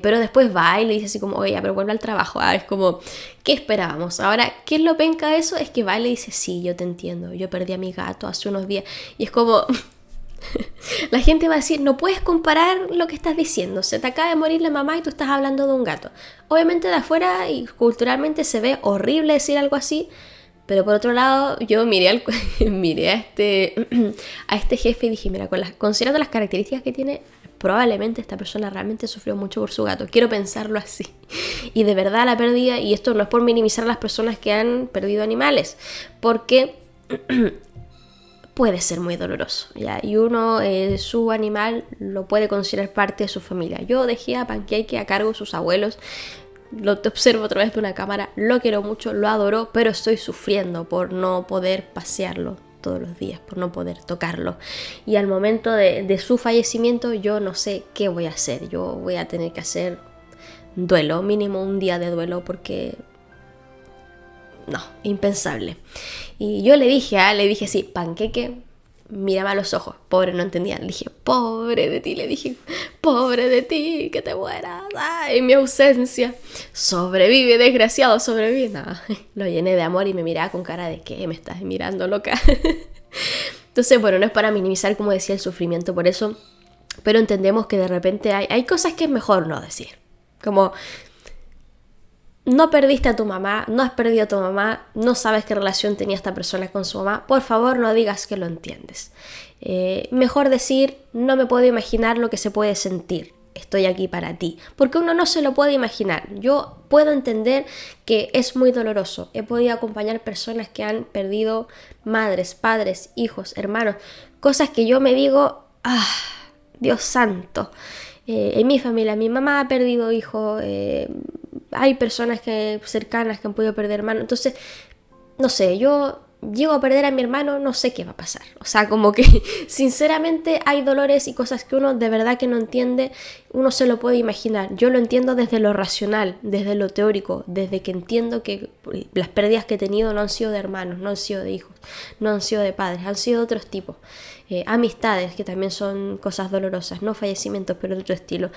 pero después va y le dice así como, oye, pero vuelve al trabajo. Es como, ¿qué esperábamos? Ahora, ¿qué es lo penca de eso? Es que va y le dice, sí, yo te entiendo, yo perdí a mi gato hace unos días, y es como... La gente va a decir, no puedes comparar lo que estás diciendo, se te acaba de morir la mamá y tú estás hablando de un gato. Obviamente de afuera y culturalmente se ve horrible decir algo así, pero por otro lado yo miré a este jefe y dije, mira, considerando las características que tiene, probablemente esta persona realmente sufrió mucho por su gato. Quiero pensarlo así. Y de verdad la pérdida, y esto no es por minimizar a las personas que han perdido animales, porque puede ser muy doloroso, ¿ya? Y uno, su animal, lo puede considerar parte de su familia. Yo dejé a Pancake a cargo de sus abuelos, lo te observo a través de una cámara, lo quiero mucho, lo adoro, pero estoy sufriendo por no poder pasearlo todos los días, por no poder tocarlo. Y al momento de su fallecimiento yo no sé qué voy a hacer. Yo voy a tener que hacer duelo, mínimo un día de duelo, porque no, impensable. Y yo le dije sí, Panqueque, mírame a los ojos. Pobre, no entendía. Le dije, pobre de ti, le dije, pobre de ti, que te mueras, en mi ausencia. Sobrevive, desgraciado, sobrevive. No, lo llené de amor y me miraba con cara de ¿qué me estás mirando, loca? Entonces, bueno, no es para minimizar, como decía, el sufrimiento por eso, pero entendemos que de repente hay cosas que es mejor no decir. Como, no perdiste a tu mamá, no has perdido a tu mamá, no sabes qué relación tenía esta persona con su mamá, por favor no digas que lo entiendes. Mejor decir, no me puedo imaginar lo que se puede sentir, estoy aquí para ti, porque uno no se lo puede imaginar. Yo puedo entender que es muy doloroso, he podido acompañar personas que han perdido madres, padres, hijos, hermanos, cosas que yo me digo, Dios santo. En mi familia, mi mamá ha perdido hijos, hay personas cercanas que han podido perder hermanos. Entonces, no sé, yo llego a perder a mi hermano, no sé qué va a pasar. O sea, como que sinceramente hay dolores y cosas que uno de verdad que no entiende, uno se lo puede imaginar. Yo lo entiendo desde lo racional, desde lo teórico, desde que entiendo que las pérdidas que he tenido no han sido de hermanos, no han sido de hijos, no han sido de padres, han sido de otros tipos. Amistades, que también son cosas dolorosas, no fallecimientos, pero de otro estilo.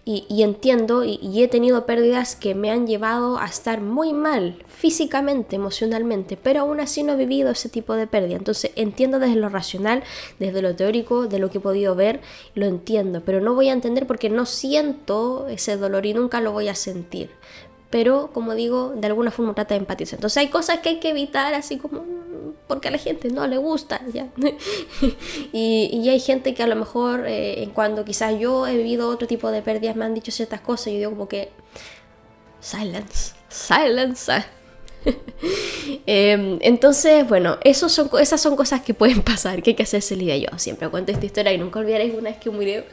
Y entiendo y he tenido pérdidas que me han llevado a estar muy mal físicamente, emocionalmente, pero aún así no he vivido ese tipo de pérdida. Entonces entiendo desde lo racional, desde lo teórico, de lo que he podido ver, lo entiendo, pero no voy a entender porque no siento ese dolor y nunca lo voy a sentir. Pero, como digo, de alguna forma trata de empatizar. Entonces hay cosas que hay que evitar, así como porque a la gente no le gusta, ¿ya? y hay gente que a lo mejor, cuando quizás yo he vivido otro tipo de pérdidas, me han dicho ciertas cosas y yo digo como que silence. Entonces, bueno, esas son cosas que pueden pasar, que hay que hacerse la idea. Yo siempre cuento esta historia y nunca olvidaré una vez que murió.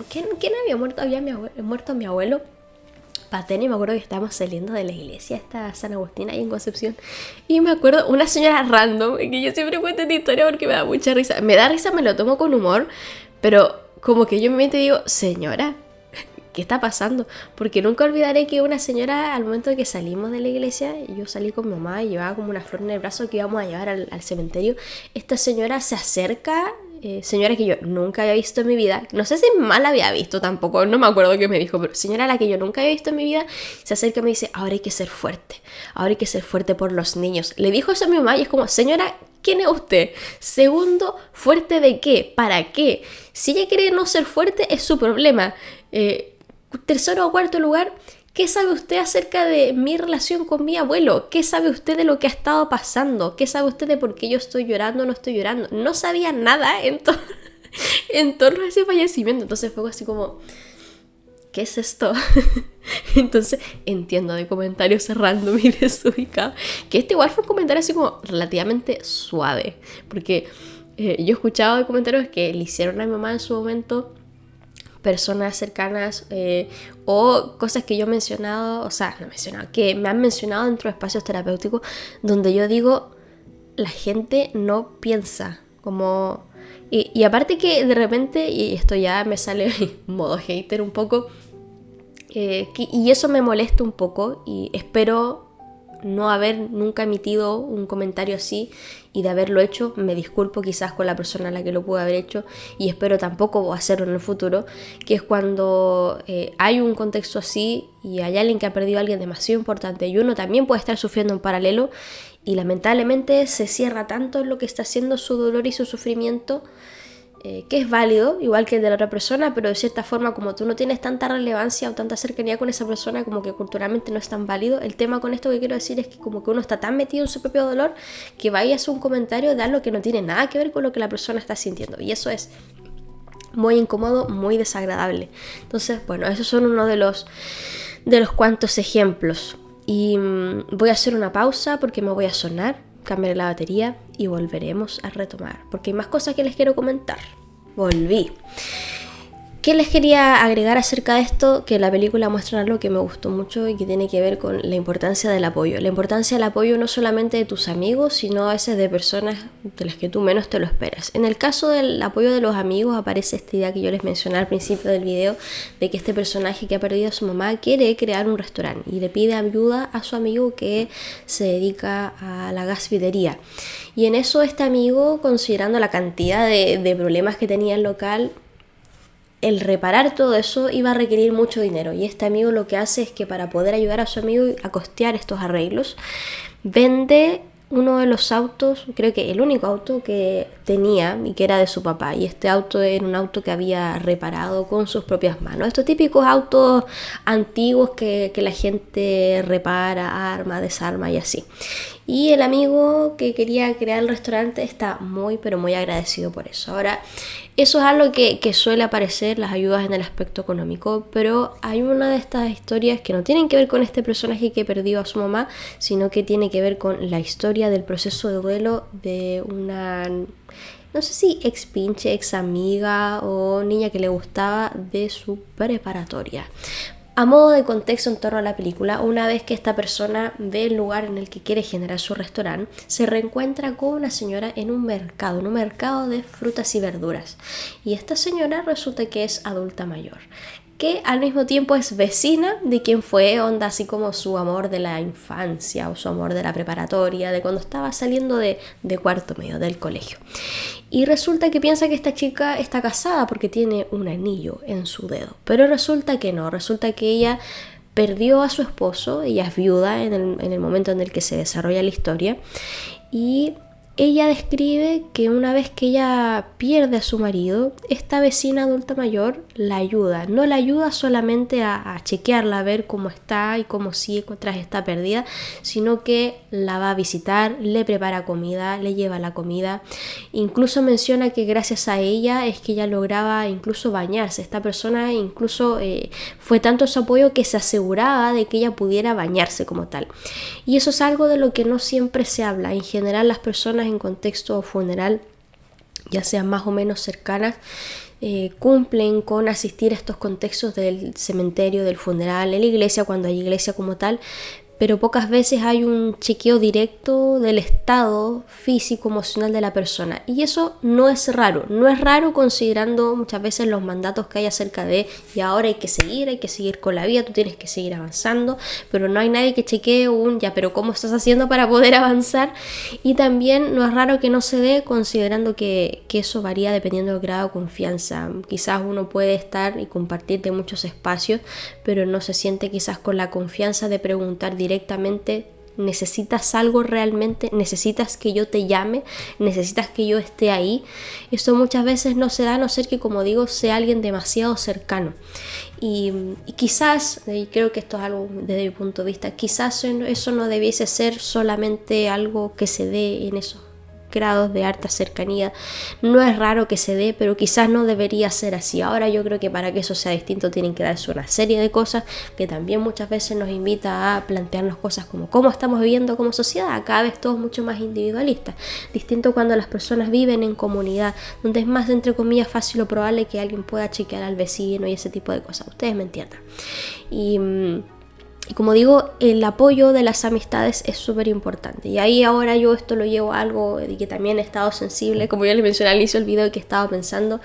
¿Quién había muerto? Había muerto mi abuelo paterno, y me acuerdo que estábamos saliendo de la iglesia, esta San Agustín ahí en Concepción, y me acuerdo una señora random, que yo siempre cuento esta historia porque me da mucha risa, me lo tomo con humor, pero como que yo en mi mente digo, señora, ¿qué está pasando? Porque nunca olvidaré que una señora, al momento de que salimos de la iglesia, yo salí con mi mamá y llevaba como una flor en el brazo que íbamos a llevar al cementerio, esta señora se acerca, señora que yo nunca había visto en mi vida, no sé si mi mamá la había visto tampoco, no me acuerdo qué me dijo, pero señora a la que yo nunca había visto en mi vida, se acerca y me dice, ahora hay que ser fuerte por los niños. Le dijo eso a mi mamá y es como, señora, ¿quién es usted? Segundo, ¿fuerte de qué? ¿Para qué? Si ella quiere no ser fuerte, es su problema. Tercero o cuarto lugar, ¿qué sabe usted acerca de mi relación con mi abuelo? ¿Qué sabe usted de lo que ha estado pasando? ¿Qué sabe usted de por qué yo estoy llorando o no estoy llorando? No sabía nada en torno a ese fallecimiento. Entonces fue así como, ¿qué es esto? Entonces entiendo de comentarios random y desubicados, que este igual fue un comentario así como relativamente suave, porque yo he escuchado de comentarios que le hicieron a mi mamá en su momento personas cercanas, o cosas que yo he mencionado, o sea, no he mencionado, que me han mencionado dentro de espacios terapéuticos, donde yo digo, la gente no piensa, como... Y aparte que de repente, y esto ya me sale modo hater un poco, y eso me molesta un poco, y espero no haber nunca emitido un comentario así, y de haberlo hecho me disculpo quizás con la persona a la que lo pude haber hecho, y espero tampoco hacerlo en el futuro, que es cuando hay un contexto así y hay alguien que ha perdido a alguien demasiado importante y uno también puede estar sufriendo en paralelo, y lamentablemente se cierra tanto en lo que está haciendo su dolor y su sufrimiento, que es válido, igual que el de la otra persona, pero de cierta forma, como tú no tienes tanta relevancia o tanta cercanía con esa persona, como que culturalmente no es tan válido. El tema con esto que quiero decir es que como que uno está tan metido en su propio dolor que vaya a hacer un comentario de algo que no tiene nada que ver con lo que la persona está sintiendo, y eso es muy incómodo, muy desagradable. Entonces, bueno, esos son uno de los cuantos ejemplos. Y voy a hacer una pausa porque me voy a sonar, cambiaré la batería y volveremos a retomar, porque hay más cosas que les quiero comentar. Volví. ¿Qué les quería agregar acerca de esto? Que la película muestra algo que me gustó mucho y que tiene que ver con la importancia del apoyo. La importancia del apoyo no solamente de tus amigos, sino a veces de personas de las que tú menos te lo esperas. En el caso del apoyo de los amigos aparece esta idea que yo les mencioné al principio del video, de que este personaje que ha perdido a su mamá quiere crear un restaurante y le pide ayuda a su amigo que se dedica a la gasfidería. Y en eso este amigo, considerando la cantidad de problemas que tenía el local, el reparar todo eso iba a requerir mucho dinero, y este amigo lo que hace es que para poder ayudar a su amigo a costear estos arreglos, vende uno de los autos, creo que el único auto que tenía y que era de su papá, y este auto era un auto que había reparado con sus propias manos, estos típicos autos antiguos que la gente repara, arma, desarma y así. Y el amigo que quería crear el restaurante está muy pero muy agradecido por eso. Ahora, eso es algo que suele aparecer, las ayudas en el aspecto económico, pero hay una de estas historias que no tienen que ver con este personaje que perdió a su mamá, sino que tiene que ver con la historia del proceso de duelo de una, no sé si ex pinche, ex amiga o niña que le gustaba de su preparatoria. A modo de contexto en torno a la película, una vez que esta persona ve el lugar en el que quiere generar su restaurante, se reencuentra con una señora en un mercado de frutas y verduras. Y esta señora resulta que es adulta mayor, que al mismo tiempo es vecina de quien fue onda así como su amor de la infancia o su amor de la preparatoria, de cuando estaba saliendo de cuarto medio del colegio. Y resulta que piensa que esta chica está casada porque tiene un anillo en su dedo, pero resulta que no, resulta que ella perdió a su esposo, ella es viuda en el momento en el que se desarrolla la historia, y ella describe que una vez que ella pierde a su marido, esta vecina adulta mayor la ayuda. No la ayuda solamente a chequearla, a ver cómo está y cómo sigue tras esta pérdida, sino que la va a visitar, le prepara comida, le lleva la comida. Incluso menciona que gracias a ella es que ella lograba incluso bañarse. Esta persona incluso fue tanto su apoyo que se aseguraba de que ella pudiera bañarse como tal. Y eso es algo de lo que no siempre se habla. En general, las personas en contexto funeral, ya sean más o menos cercanas, cumplen con asistir a estos contextos del cementerio, del funeral, en la iglesia cuando hay iglesia como tal, pero pocas veces hay un chequeo directo del estado físico, emocional de la persona. Y eso no es raro considerando muchas veces los mandatos que hay acerca de y ahora hay que seguir con la vida, tú tienes que seguir avanzando, pero no hay nadie que chequee pero ¿cómo estás haciendo para poder avanzar? Y también no es raro que no se dé, considerando que eso varía dependiendo del grado de confianza. Quizás uno puede estar y compartir de muchos espacios, pero no se siente quizás con la confianza de preguntar directamente: ¿necesitas algo realmente? ¿Necesitas que yo te llame? ¿Necesitas que yo esté ahí? Eso muchas veces no se da, a no ser que, como digo, sea alguien demasiado cercano. Y quizás, y creo que esto es algo desde mi punto de vista, quizás eso no debiese ser solamente algo que se dé en esos grados de harta cercanía. No es raro que se dé, pero quizás no debería ser así. Ahora yo creo que para que eso sea distinto tienen que darse una serie de cosas que también muchas veces nos invita a plantearnos cosas como cómo estamos viviendo como sociedad. Cada vez todo es mucho más individualista, distinto cuando las personas viven en comunidad, donde es más, entre comillas, fácil o probable que alguien pueda chequear al vecino y ese tipo de cosas. Ustedes me entiendan. Y como digo, el apoyo de las amistades es súper importante. Y ahí ahora yo esto lo llevo a algo de que también he estado sensible, como ya les mencioné al inicio del video, que estaba pensando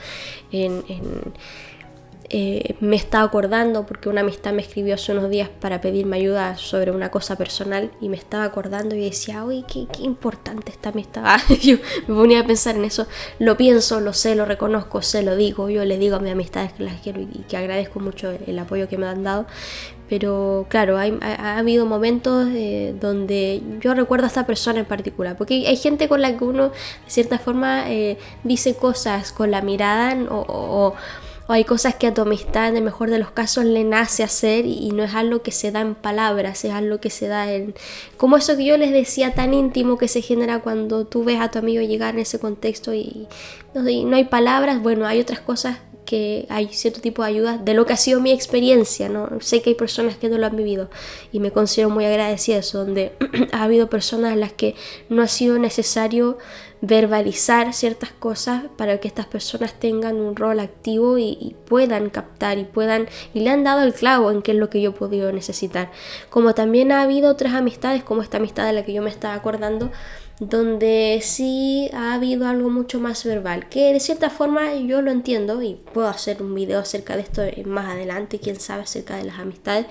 me estaba acordando porque una amistad me escribió hace unos días para pedirme ayuda sobre una cosa personal, y me estaba acordando y decía, uy, qué importante esta amistad. Yo me ponía a pensar en eso, lo pienso, lo sé, lo reconozco, se lo digo, yo le digo a mis amistades que las quiero y que agradezco mucho el apoyo que me han dado. Pero claro, ha habido momentos donde yo recuerdo a esta persona en particular, porque hay gente con la que uno de cierta forma dice cosas con la mirada o hay cosas que a tu amistad en el mejor de los casos le nace hacer, y no es algo que se da en palabras, es algo que se da en... Como eso que yo les decía, tan íntimo que se genera cuando tú ves a tu amigo llegar en ese contexto y no hay palabras. Bueno, hay otras cosas que hay cierto tipo de ayuda, de lo que ha sido mi experiencia, ¿no? Sé que hay personas que no lo han vivido y me considero muy agradecida de eso, donde ha habido personas a las que no ha sido necesario verbalizar ciertas cosas para que estas personas tengan un rol activo y puedan captar y le han dado el clavo en qué es lo que yo he podido necesitar. Como también ha habido otras amistades, como esta amistad de la que yo me estaba acordando, donde sí ha habido algo mucho más verbal, que de cierta forma yo lo entiendo y puedo hacer un video acerca de esto más adelante, quién sabe, acerca de las amistades,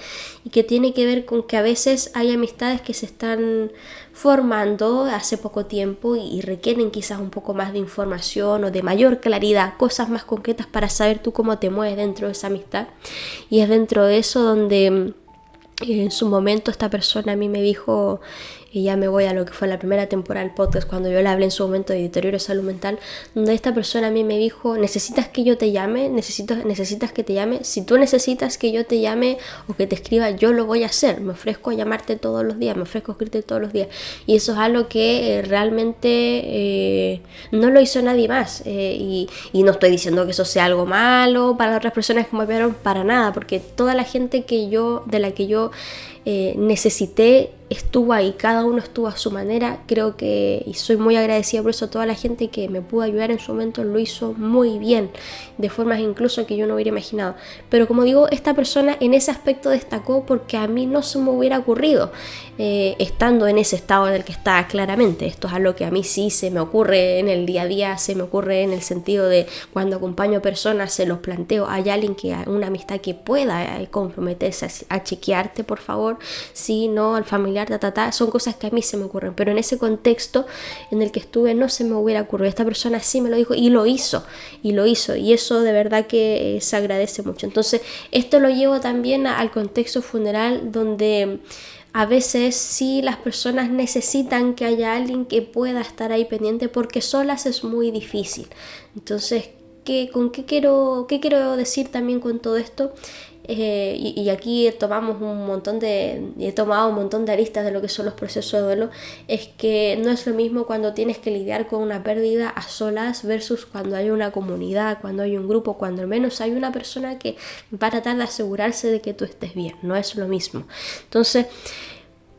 y que tiene que ver con que a veces hay amistades que se están formando hace poco tiempo y requieren quizás un poco más de información o de mayor claridad, cosas más concretas para saber tú cómo te mueves dentro de esa amistad. Y es dentro de eso donde en su momento esta persona a mí me dijo, y ya me voy a lo que fue la primera temporada del podcast, cuando yo le hablé en su momento de deterioro de salud mental, donde esta persona a mí me dijo, ¿necesitas que yo te llame? ¿Necesitas que te llame? Si tú necesitas que yo te llame o que te escriba, yo lo voy a hacer, me ofrezco a llamarte todos los días, me ofrezco a escribirte todos los días, y eso es algo que realmente no lo hizo nadie más, y no estoy diciendo que eso sea algo malo para otras personas que me vieron, para nada, porque toda la gente de la que yo necesité estuvo ahí, cada uno estuvo a su manera. Creo que, y soy muy agradecida por eso, toda la gente que me pudo ayudar en su momento lo hizo muy bien, de formas incluso que yo no hubiera imaginado. Pero como digo, esta persona en ese aspecto destacó porque a mí no se me hubiera ocurrido, estando en ese estado en el que estaba claramente. Esto es algo que a mí sí se me ocurre en el día a día, se me ocurre en el sentido de cuando acompaño personas, se los planteo, hay alguien que, una amistad que pueda comprometerse a chequearte, por favor, si no, al familiar, son cosas que a mí se me ocurren, pero en ese contexto en el que estuve no se me hubiera ocurrido. Esta persona sí me lo dijo y lo hizo, y eso de verdad que se agradece mucho. Entonces esto lo llevo también al contexto funeral, donde a veces sí las personas necesitan que haya alguien que pueda estar ahí pendiente, porque solas es muy difícil. Entonces, ¿qué quiero decir también con todo esto? Y aquí he tomado un montón de aristas de lo que son los procesos de duelo. Es que no es lo mismo cuando tienes que lidiar con una pérdida a solas versus cuando hay una comunidad, cuando hay un grupo, cuando al menos hay una persona que va a tratar de asegurarse de que tú estés bien. No es lo mismo. Entonces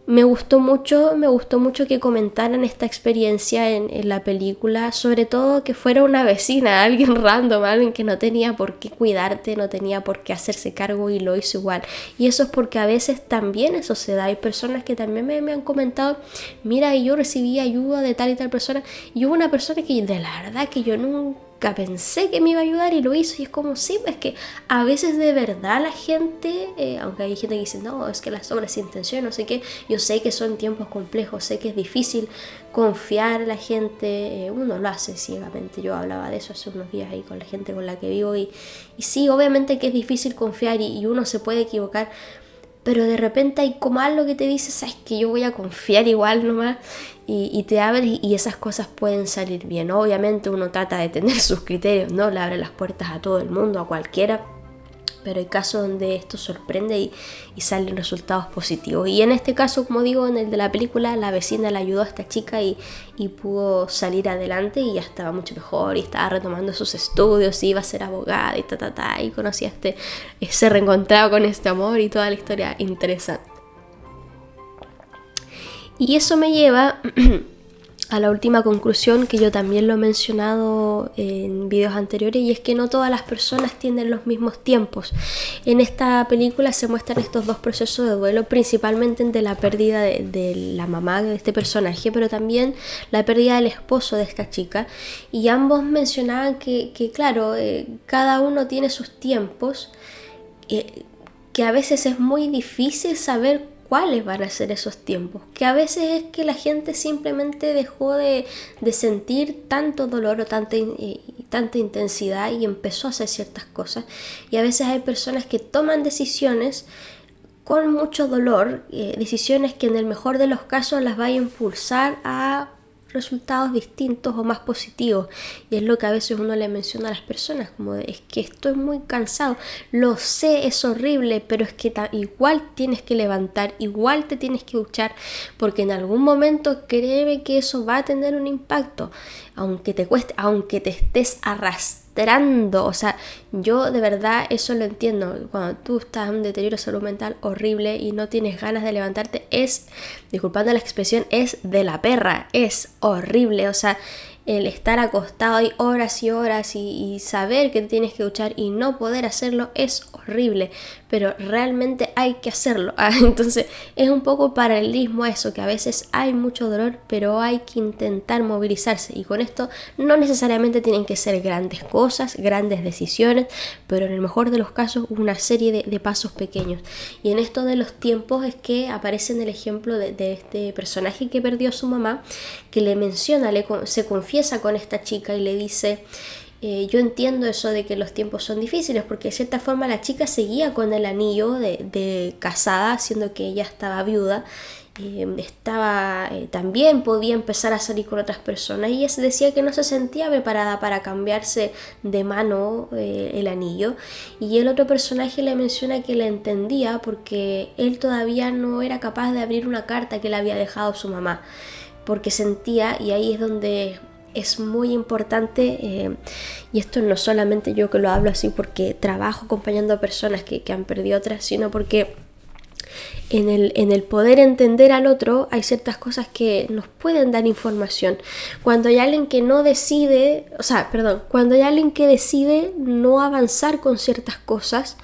me gustó mucho que comentaran esta experiencia en la película, sobre todo que fuera una vecina, alguien random, alguien que no tenía por qué cuidarte, no tenía por qué hacerse cargo y lo hizo igual. Y eso es porque a veces también eso se da. Hay personas que también me han comentado, mira, yo recibí ayuda de tal y tal persona, y hubo una persona que de la verdad que yo nunca pensé que me iba a ayudar y lo hizo. Y es como, sí, es que a veces de verdad la gente, aunque hay gente que dice, no, es que las obras sin intención, no sé qué, yo sé que son tiempos complejos, sé que es difícil confiar en la gente, uno lo hace ciegamente. Yo hablaba de eso hace unos días ahí con la gente con la que vivo, y sí, obviamente que es difícil confiar y uno se puede equivocar, pero de repente hay como algo que te dice, sabes que yo voy a confiar igual nomás, y te abres y esas cosas pueden salir bien. Obviamente uno trata de tener sus criterios, no le abre las puertas a todo el mundo, a cualquiera, pero hay casos donde esto sorprende y salen resultados positivos. Y en este caso, como digo, en el de la película, la vecina le ayudó a esta chica y pudo salir adelante, y ya estaba mucho mejor y estaba retomando sus estudios y iba a ser abogada y y conocía se reencontraba con este amor y toda la historia interesante. Y eso me lleva a la última conclusión, que yo también lo he mencionado en videos anteriores, y es que no todas las personas tienen los mismos tiempos. En esta película se muestran estos dos procesos de duelo, principalmente de la pérdida de la mamá de este personaje, pero también la pérdida del esposo de esta chica, y ambos mencionaban que claro, cada uno tiene sus tiempos, que a veces es muy difícil saber cuáles van a ser esos tiempos, que a veces es que la gente simplemente dejó de sentir tanto dolor o tanta intensidad y empezó a hacer ciertas cosas, y a veces hay personas que toman decisiones con mucho dolor, decisiones que en el mejor de los casos las va a impulsar a resultados distintos o más positivos, y es lo que a veces uno le menciona a las personas, como es que estoy muy cansado, lo sé, es horrible, pero es que igual tienes que levantar, igual te tienes que luchar, porque en algún momento créeme que eso va a tener un impacto, aunque te cueste, aunque te estés arrastrando alterando. O sea, yo de verdad eso lo entiendo. Cuando tú estás en un deterioro de salud mental horrible y no tienes ganas de levantarte, disculpando la expresión, es de la perra, es horrible. O sea, el estar acostado ahí horas y horas y saber que tienes que duchar y no poder hacerlo es horrible, pero realmente hay que hacerlo. Entonces es un poco paralelismo a eso, que a veces hay mucho dolor, pero hay que intentar movilizarse, y con esto no necesariamente tienen que ser grandes cosas, grandes decisiones, pero en el mejor de los casos una serie de pasos pequeños. Y en esto de los tiempos es que aparece en el ejemplo de este personaje que perdió a su mamá, que le menciona, se confiesa con esta chica y le dice: yo entiendo eso de que los tiempos son difíciles, porque de cierta forma la chica seguía con el anillo de casada, siendo que ella estaba viuda, también podía empezar a salir con otras personas, y ella se decía que no se sentía preparada para cambiarse de mano el anillo. Y el otro personaje le menciona que le entendía porque él todavía no era capaz de abrir una carta que le había dejado su mamá, porque sentía, y ahí es donde es muy importante, y esto no solamente yo que lo hablo así porque trabajo acompañando a personas que han perdido otras, sino porque en el poder entender al otro hay ciertas cosas que nos pueden dar información. Cuando hay alguien que cuando hay alguien que decide no avanzar con ciertas cosas,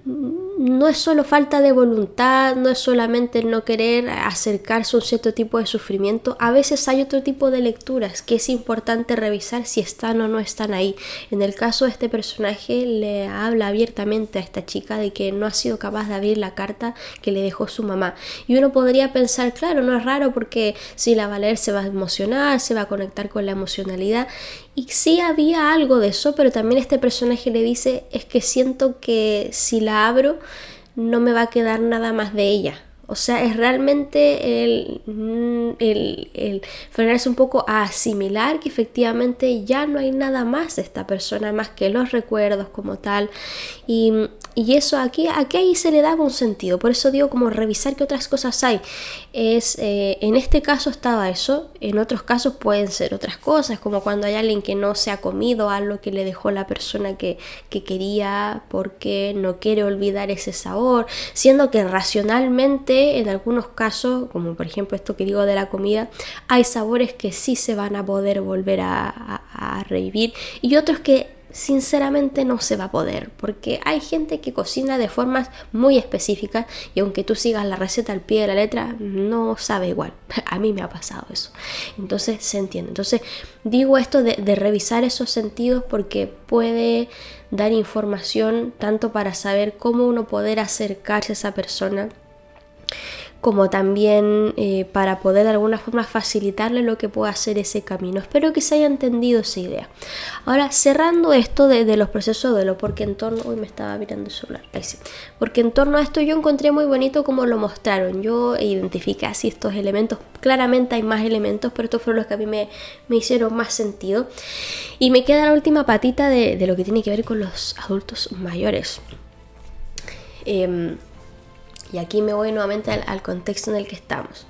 no es solo falta de voluntad, no es solamente el no querer acercarse a un cierto tipo de sufrimiento. A veces hay otro tipo de lecturas que es importante revisar si están o no están ahí. En el caso de este personaje, le habla abiertamente a esta chica de que no ha sido capaz de abrir la carta que le dejó su mamá. Y uno podría pensar, claro, no es raro, porque si la va a leer se va a emocionar, se va a conectar con la emocionalidad. Y sí había algo de eso, pero también este personaje le dice: es que siento que si la abro no me va a quedar nada más de ella. O sea, es realmente el frenarse un poco a asimilar que efectivamente ya no hay nada más de esta persona más que los recuerdos como tal. Y eso aquí ahí se le daba un sentido. Por eso digo, como revisar qué otras cosas hay. En este caso estaba eso, en otros casos pueden ser otras cosas, como cuando hay alguien que no se ha comido algo que le dejó la persona que quería, porque no quiere olvidar ese sabor, siendo que racionalmente en algunos casos, como por ejemplo esto que digo de la comida, hay sabores que sí se van a poder volver a revivir, y otros que sinceramente no se va a poder, porque hay gente que cocina de formas muy específicas y aunque tú sigas la receta al pie de la letra no sabe igual. A mí me ha pasado eso, entonces se entiende. Entonces digo esto de revisar esos sentidos, porque puede dar información tanto para saber cómo uno poder acercarse a esa persona, como también para poder de alguna forma facilitarle lo que pueda hacer ese camino. Espero que se haya entendido esa idea. Ahora, cerrando esto de los procesos de duelo, porque en torno... Uy, me estaba mirando el celular. Ahí sí. Porque en torno a esto yo encontré muy bonito cómo lo mostraron. Yo identifiqué así estos elementos. Claramente hay más elementos, pero estos fueron los que a mí me hicieron más sentido. Y me queda la última patita de lo que tiene que ver con los adultos mayores. Y aquí me voy nuevamente al contexto en el que estamos.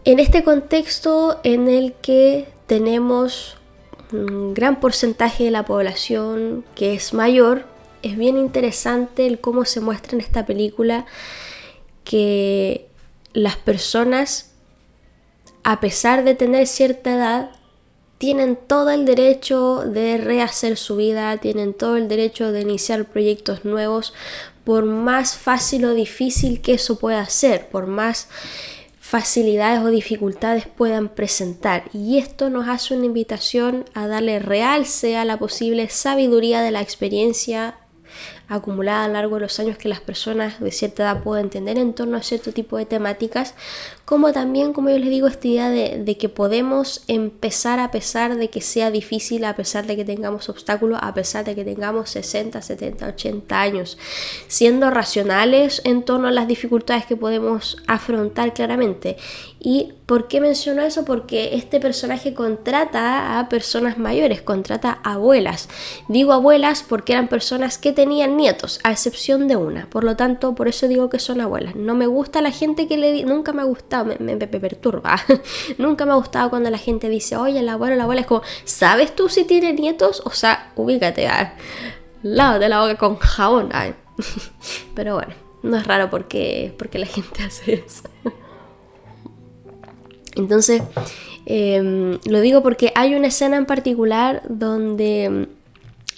En este contexto en el que tenemos un gran porcentaje de la población que es mayor, es bien interesante el cómo se muestra en esta película que las personas, a pesar de tener cierta edad, tienen todo el derecho de rehacer su vida, tienen todo el derecho de iniciar proyectos nuevos, por más fácil o difícil que eso pueda ser, por más facilidades o dificultades puedan presentar. Y esto nos hace una invitación a darle realce a la posible sabiduría de la experiencia acumulada a lo largo de los años que las personas de cierta edad pueden tener en torno a cierto tipo de temáticas, como también, como yo les digo, esta idea de que podemos empezar a pesar de que sea difícil, a pesar de que tengamos obstáculos, a pesar de que tengamos 60, 70, 80 años, siendo racionales en torno a las dificultades que podemos afrontar claramente, y ¿Por qué menciono eso? Porque este personaje contrata a personas mayores, contrata a abuelas. Digo abuelas porque eran personas que tenían nietos, a excepción de una. Por lo tanto, por eso digo que son abuelas. No me gusta la gente que nunca me ha gustado, me perturba. Nunca me ha gustado cuando la gente dice, oye, el abuelo, la abuela, es como, ¿sabes tú si tiene nietos? O sea, ubícate, lávate la boca con jabón. Pero bueno, no es raro porque la gente hace eso. Entonces, lo digo porque hay una escena en particular donde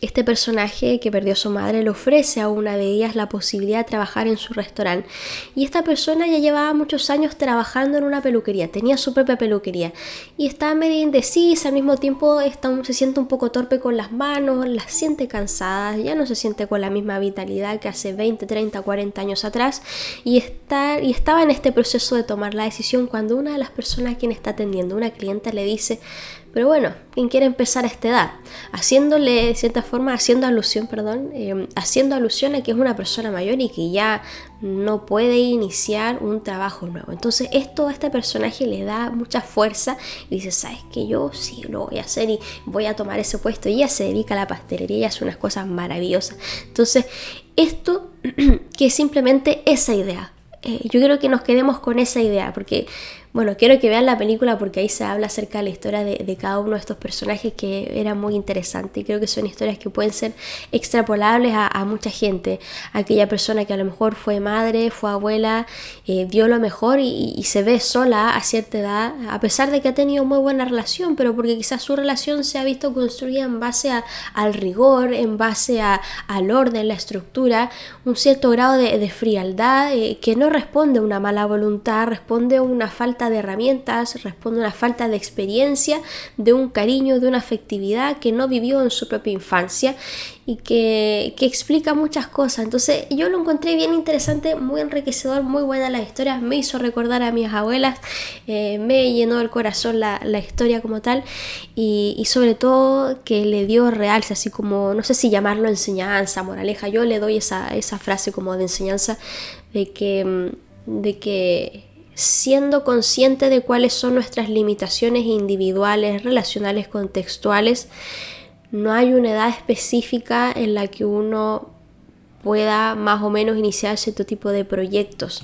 este personaje que perdió a su madre le ofrece a una de ellas la posibilidad de trabajar en su restaurante. Y esta persona ya llevaba muchos años trabajando en una peluquería, tenía su propia peluquería. Y estaba medio indecisa, al mismo tiempo se siente un poco torpe con las manos, las siente cansadas, ya no se siente con la misma vitalidad que hace 20, 30, 40 años atrás. Y estaba en este proceso de tomar la decisión cuando una de las personas a quien está atendiendo, una clienta, le dice, pero bueno, ¿quién quiere empezar a esta edad? Haciéndole, de cierta forma, haciendo alusión a que es una persona mayor y que ya no puede iniciar un trabajo nuevo. Entonces esto a este personaje le da mucha fuerza y dice, ¿sabes qué? Yo sí lo voy a hacer y voy a tomar ese puesto. Y ella se dedica a la pastelería y hace unas cosas maravillosas. Entonces esto que es simplemente esa idea. Yo quiero que nos quedemos con esa idea porque, bueno, quiero que vean la película porque ahí se habla acerca de la historia de cada uno de estos personajes que era muy interesante y creo que son historias que pueden ser extrapolables a mucha gente. Aquella persona que a lo mejor fue madre, fue abuela, dio lo mejor y se ve sola a cierta edad, a pesar de que ha tenido muy buena relación, pero porque quizás su relación se ha visto construida en base al rigor, en base al orden, la estructura, un cierto grado de frialdad que no responde a una mala voluntad, responde a una falta de herramientas, responde a una falta de experiencia, de un cariño, de una afectividad que no vivió en su propia infancia y que explica muchas cosas. Entonces yo lo encontré bien interesante, muy enriquecedor, muy buena la historia, me hizo recordar a mis abuelas, me llenó el corazón la historia como tal y sobre todo que le dio realce, así como, no sé si llamarlo enseñanza, moraleja, yo le doy esa frase como de enseñanza de que siendo consciente de cuáles son nuestras limitaciones individuales, relacionales, contextuales, no hay una edad específica en la que uno pueda más o menos iniciar cierto tipo de proyectos.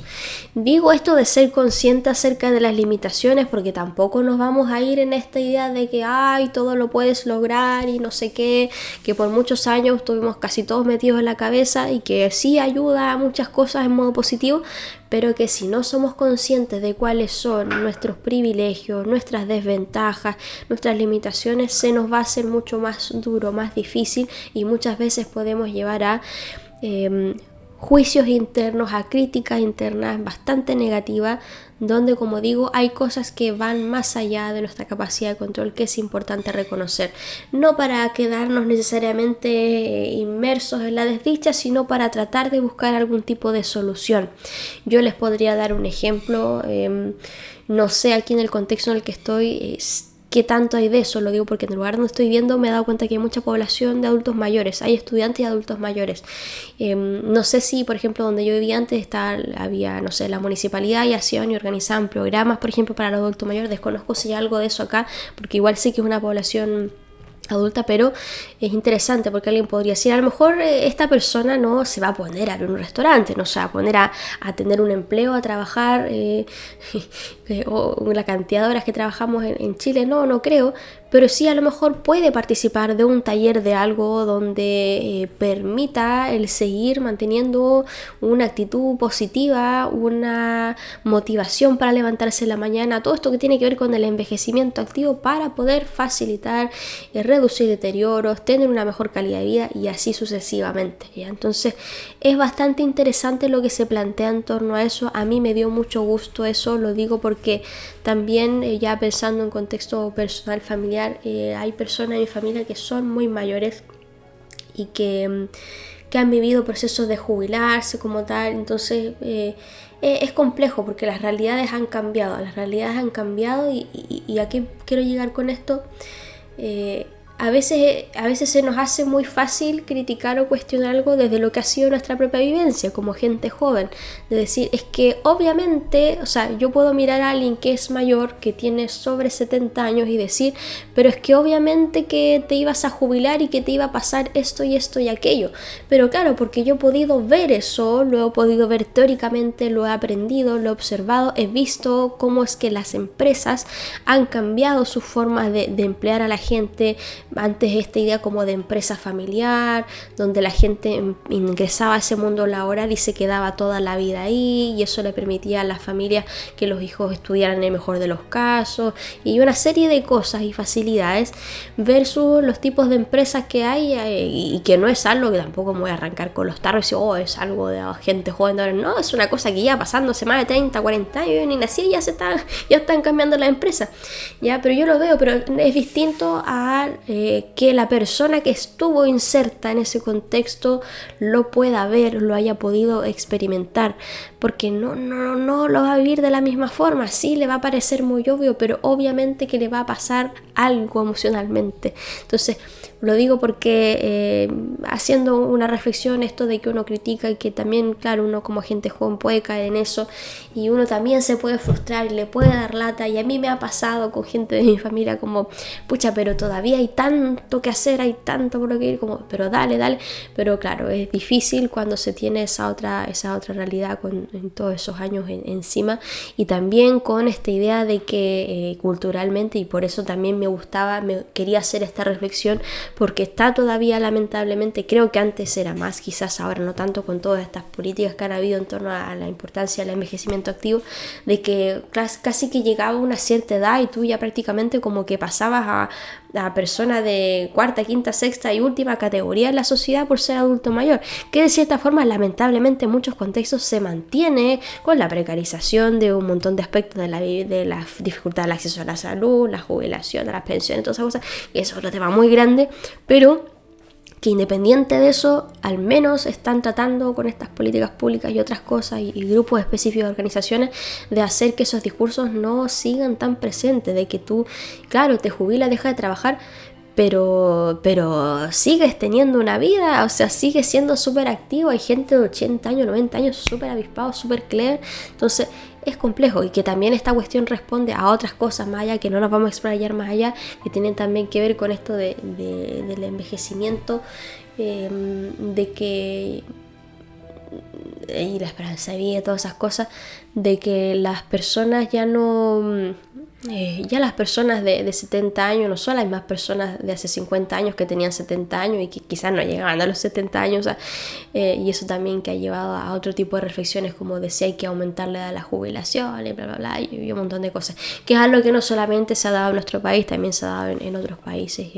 Digo esto de ser consciente acerca de las limitaciones porque tampoco nos vamos a ir en esta idea de que todo lo puedes lograr y no sé qué, que por muchos años estuvimos casi todos metidos en la cabeza y que sí ayuda a muchas cosas en modo positivo, pero que si no somos conscientes de cuáles son nuestros privilegios, nuestras desventajas, nuestras limitaciones, se nos va a hacer mucho más duro, más difícil y muchas veces podemos llevar a juicios internos, a críticas internas bastante negativas, donde, como digo, hay cosas que van más allá de nuestra capacidad de control que es importante reconocer, no para quedarnos necesariamente inmersos en la desdicha, sino para tratar de buscar algún tipo de solución. Yo les podría dar un ejemplo, no sé aquí en el contexto en el que estoy qué tanto hay de eso, lo digo porque en el lugar donde estoy viendo me he dado cuenta que hay mucha población de adultos mayores, hay estudiantes y adultos mayores. No sé si, por ejemplo, donde yo vivía antes había, no sé, la municipalidad y hacían y organizaban programas, por ejemplo, para los adultos mayores. Desconozco si hay algo de eso acá, porque igual sí que es una población adulta, pero es interesante porque alguien podría decir, a lo mejor esta persona no se va a poner a abrir un restaurante, no se va a poner a tener un empleo, a trabajar o la cantidad de horas que trabajamos en Chile, no creo, pero sí a lo mejor puede participar de un taller de algo donde permita el seguir manteniendo una actitud positiva, una motivación para levantarse en la mañana, todo esto que tiene que ver con el envejecimiento activo para poder facilitar, reducir deterioros, tener una mejor calidad de vida y así sucesivamente, ¿ya? Entonces es bastante interesante lo que se plantea en torno a eso. A mí me dio mucho gusto eso, lo digo porque también ya pensando en contexto personal, familiar, hay personas en mi familia que son muy mayores y que han vivido procesos de jubilarse como tal. Entonces es complejo porque las realidades han cambiado y a qué quiero llegar con esto, a veces se nos hace muy fácil criticar o cuestionar algo desde lo que ha sido nuestra propia vivencia como gente joven, de decir, es que obviamente, o sea, yo puedo mirar a alguien que es mayor, que tiene sobre 70 años y decir, pero es que obviamente que te ibas a jubilar y que te iba a pasar esto y esto y aquello, pero claro, porque yo he podido ver eso, lo he podido ver teóricamente, lo he aprendido, lo he observado, he visto cómo es que las empresas han cambiado sus formas de emplear a la gente. Antes esta idea como de empresa familiar, donde la gente ingresaba a ese mundo laboral y se quedaba toda la vida ahí, y eso le permitía a las familias que los hijos estudiaran en el mejor de los casos, y una serie de cosas y facilidades, versus los tipos de empresas que hay, y que no es algo que tampoco me voy a arrancar con los tarros y decir, oh, es algo de gente joven de ahora. No, es una cosa que ya pasando hace más de 30, 40 años, yo ni nací, ya están cambiando las empresas, ya, pero yo lo veo, pero es distinto a que la persona que estuvo inserta en ese contexto lo pueda ver, lo haya podido experimentar, porque no lo va a vivir de la misma forma. Sí, le va a parecer muy obvio, pero obviamente que le va a pasar algo emocionalmente. Entonces, lo digo porque haciendo una reflexión, esto de que uno critica y que también, claro, uno como agente joven puede caer en eso, y uno también se puede frustrar y le puede dar lata, y a mí me ha pasado con gente de mi familia como, pucha, pero todavía hay tanto que hacer, hay tanto por lo que ir, como, pero dale, pero claro, es difícil cuando se tiene esa otra realidad en todos esos años encima, y también con esta idea de que culturalmente, y por eso también quería hacer esta reflexión, porque está todavía, lamentablemente, creo que antes era más, quizás ahora no tanto, con todas estas políticas que han habido en torno a la importancia del envejecimiento activo, de que casi que llegaba a una cierta edad y tú ya prácticamente como que pasabas a personas de cuarta, quinta, sexta y última categoría en la sociedad por ser adulto mayor, que de cierta forma lamentablemente en muchos contextos se mantiene con la precarización de un montón de aspectos de la dificultad del acceso a la salud, la jubilación, a las pensiones, todas esas cosas, y eso es otro tema muy grande, pero que independiente de eso, al menos están tratando con estas políticas públicas y otras cosas y grupos específicos de organizaciones de hacer que esos discursos no sigan tan presentes, de que tú, claro, te jubilas, dejas de trabajar, pero sigues teniendo una vida, o sea, sigues siendo súper activo. Hay gente de 80 años, 90 años súper avispado, súper clever. Entonces es complejo, y que también esta cuestión responde a otras cosas más allá, que no nos vamos a explayar más allá, que tienen también que ver con esto del envejecimiento, de que y la esperanza de vida, todas esas cosas, de que las personas ya no... ya las personas de 70 años no son las mismas personas de hace 50 años que tenían 70 años y que quizás no llegaban a los 70 años, o sea, y eso también que ha llevado a otro tipo de reflexiones, como de si hay que aumentar la edad de la jubilación y bla bla bla, y un montón de cosas, que es algo que no solamente se ha dado en nuestro país, también se ha dado en otros países,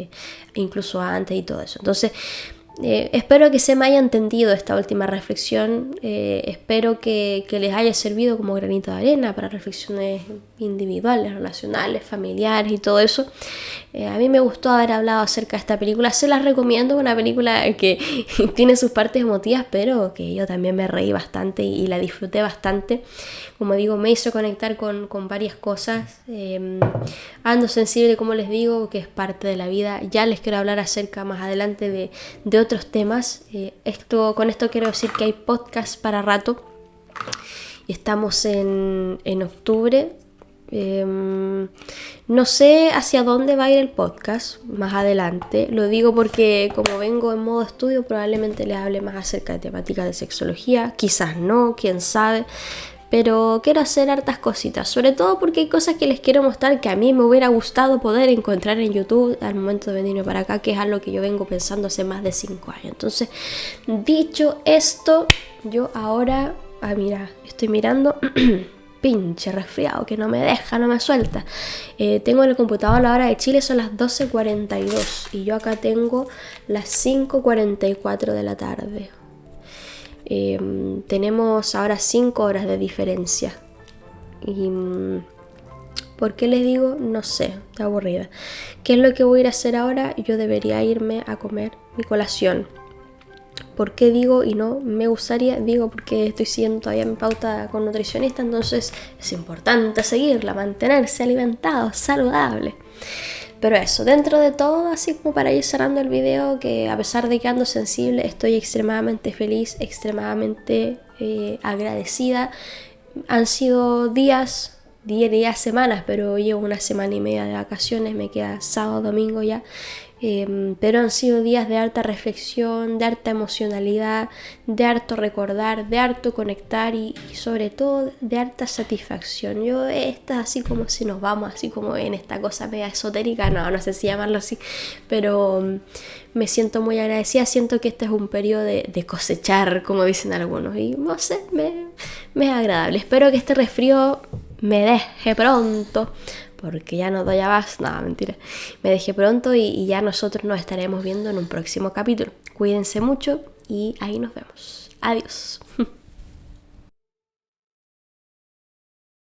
incluso antes y todo eso. Entonces espero que se me haya entendido esta última reflexión, espero que les haya servido como granito de arena para reflexiones individuales, relacionales, familiares y todo eso. A mí me gustó haber hablado acerca de esta película, se las recomiendo, una película que tiene sus partes emotivas, pero que yo también me reí bastante y la disfruté bastante. Como digo, me hizo conectar con varias cosas. Ando sensible, como les digo, que es parte de la vida. Ya les quiero hablar acerca más adelante de otros temas. Con esto quiero decir que hay podcast para rato. Estamos en octubre. No sé hacia dónde va a ir el podcast más adelante. Lo digo porque como vengo en modo estudio, probablemente les hable más acerca de temáticas de sexología. Quizás no, quién sabe. Pero quiero hacer hartas cositas, sobre todo porque hay cosas que les quiero mostrar que a mí me hubiera gustado poder encontrar en YouTube al momento de venirme para acá, que es algo que yo vengo pensando hace más de 5 años. Entonces, dicho esto, yo ahora, mira, estoy mirando, pinche resfriado que no me deja, no me suelta. Tengo en el computador la hora de Chile, son las 12:42 y yo acá tengo las 5:44 de la tarde. Tenemos ahora 5 horas de diferencia. Y ¿por qué les digo? No sé, está aburrida. ¿Qué es lo que voy a ir a hacer ahora? Yo debería irme a comer mi colación. ¿Por qué digo y no me gustaría? Digo porque estoy siguiendo todavía mi pauta con nutricionista, entonces es importante seguirla, mantenerse alimentado, saludable. Pero eso, dentro de todo, así como para ir cerrando el video, que a pesar de que ando sensible, estoy extremadamente feliz, extremadamente agradecida. Han sido días, diría semanas, pero llevo una semana y media de vacaciones, me queda sábado, domingo ya. Pero han sido días de harta reflexión, de harta emocionalidad, de harto recordar, de harto conectar y sobre todo de harta satisfacción. Yo esta así como si nos vamos, así como en esta cosa media esotérica, no sé si llamarlo así, pero me siento muy agradecida, siento que este es un periodo de cosechar, como dicen algunos, y no sé, me es agradable. Espero que este resfrío me deje pronto, porque ya no doy abasto, no, mentira, me dejé pronto y ya nosotros nos estaremos viendo en un próximo capítulo. Cuídense mucho y ahí nos vemos. Adiós.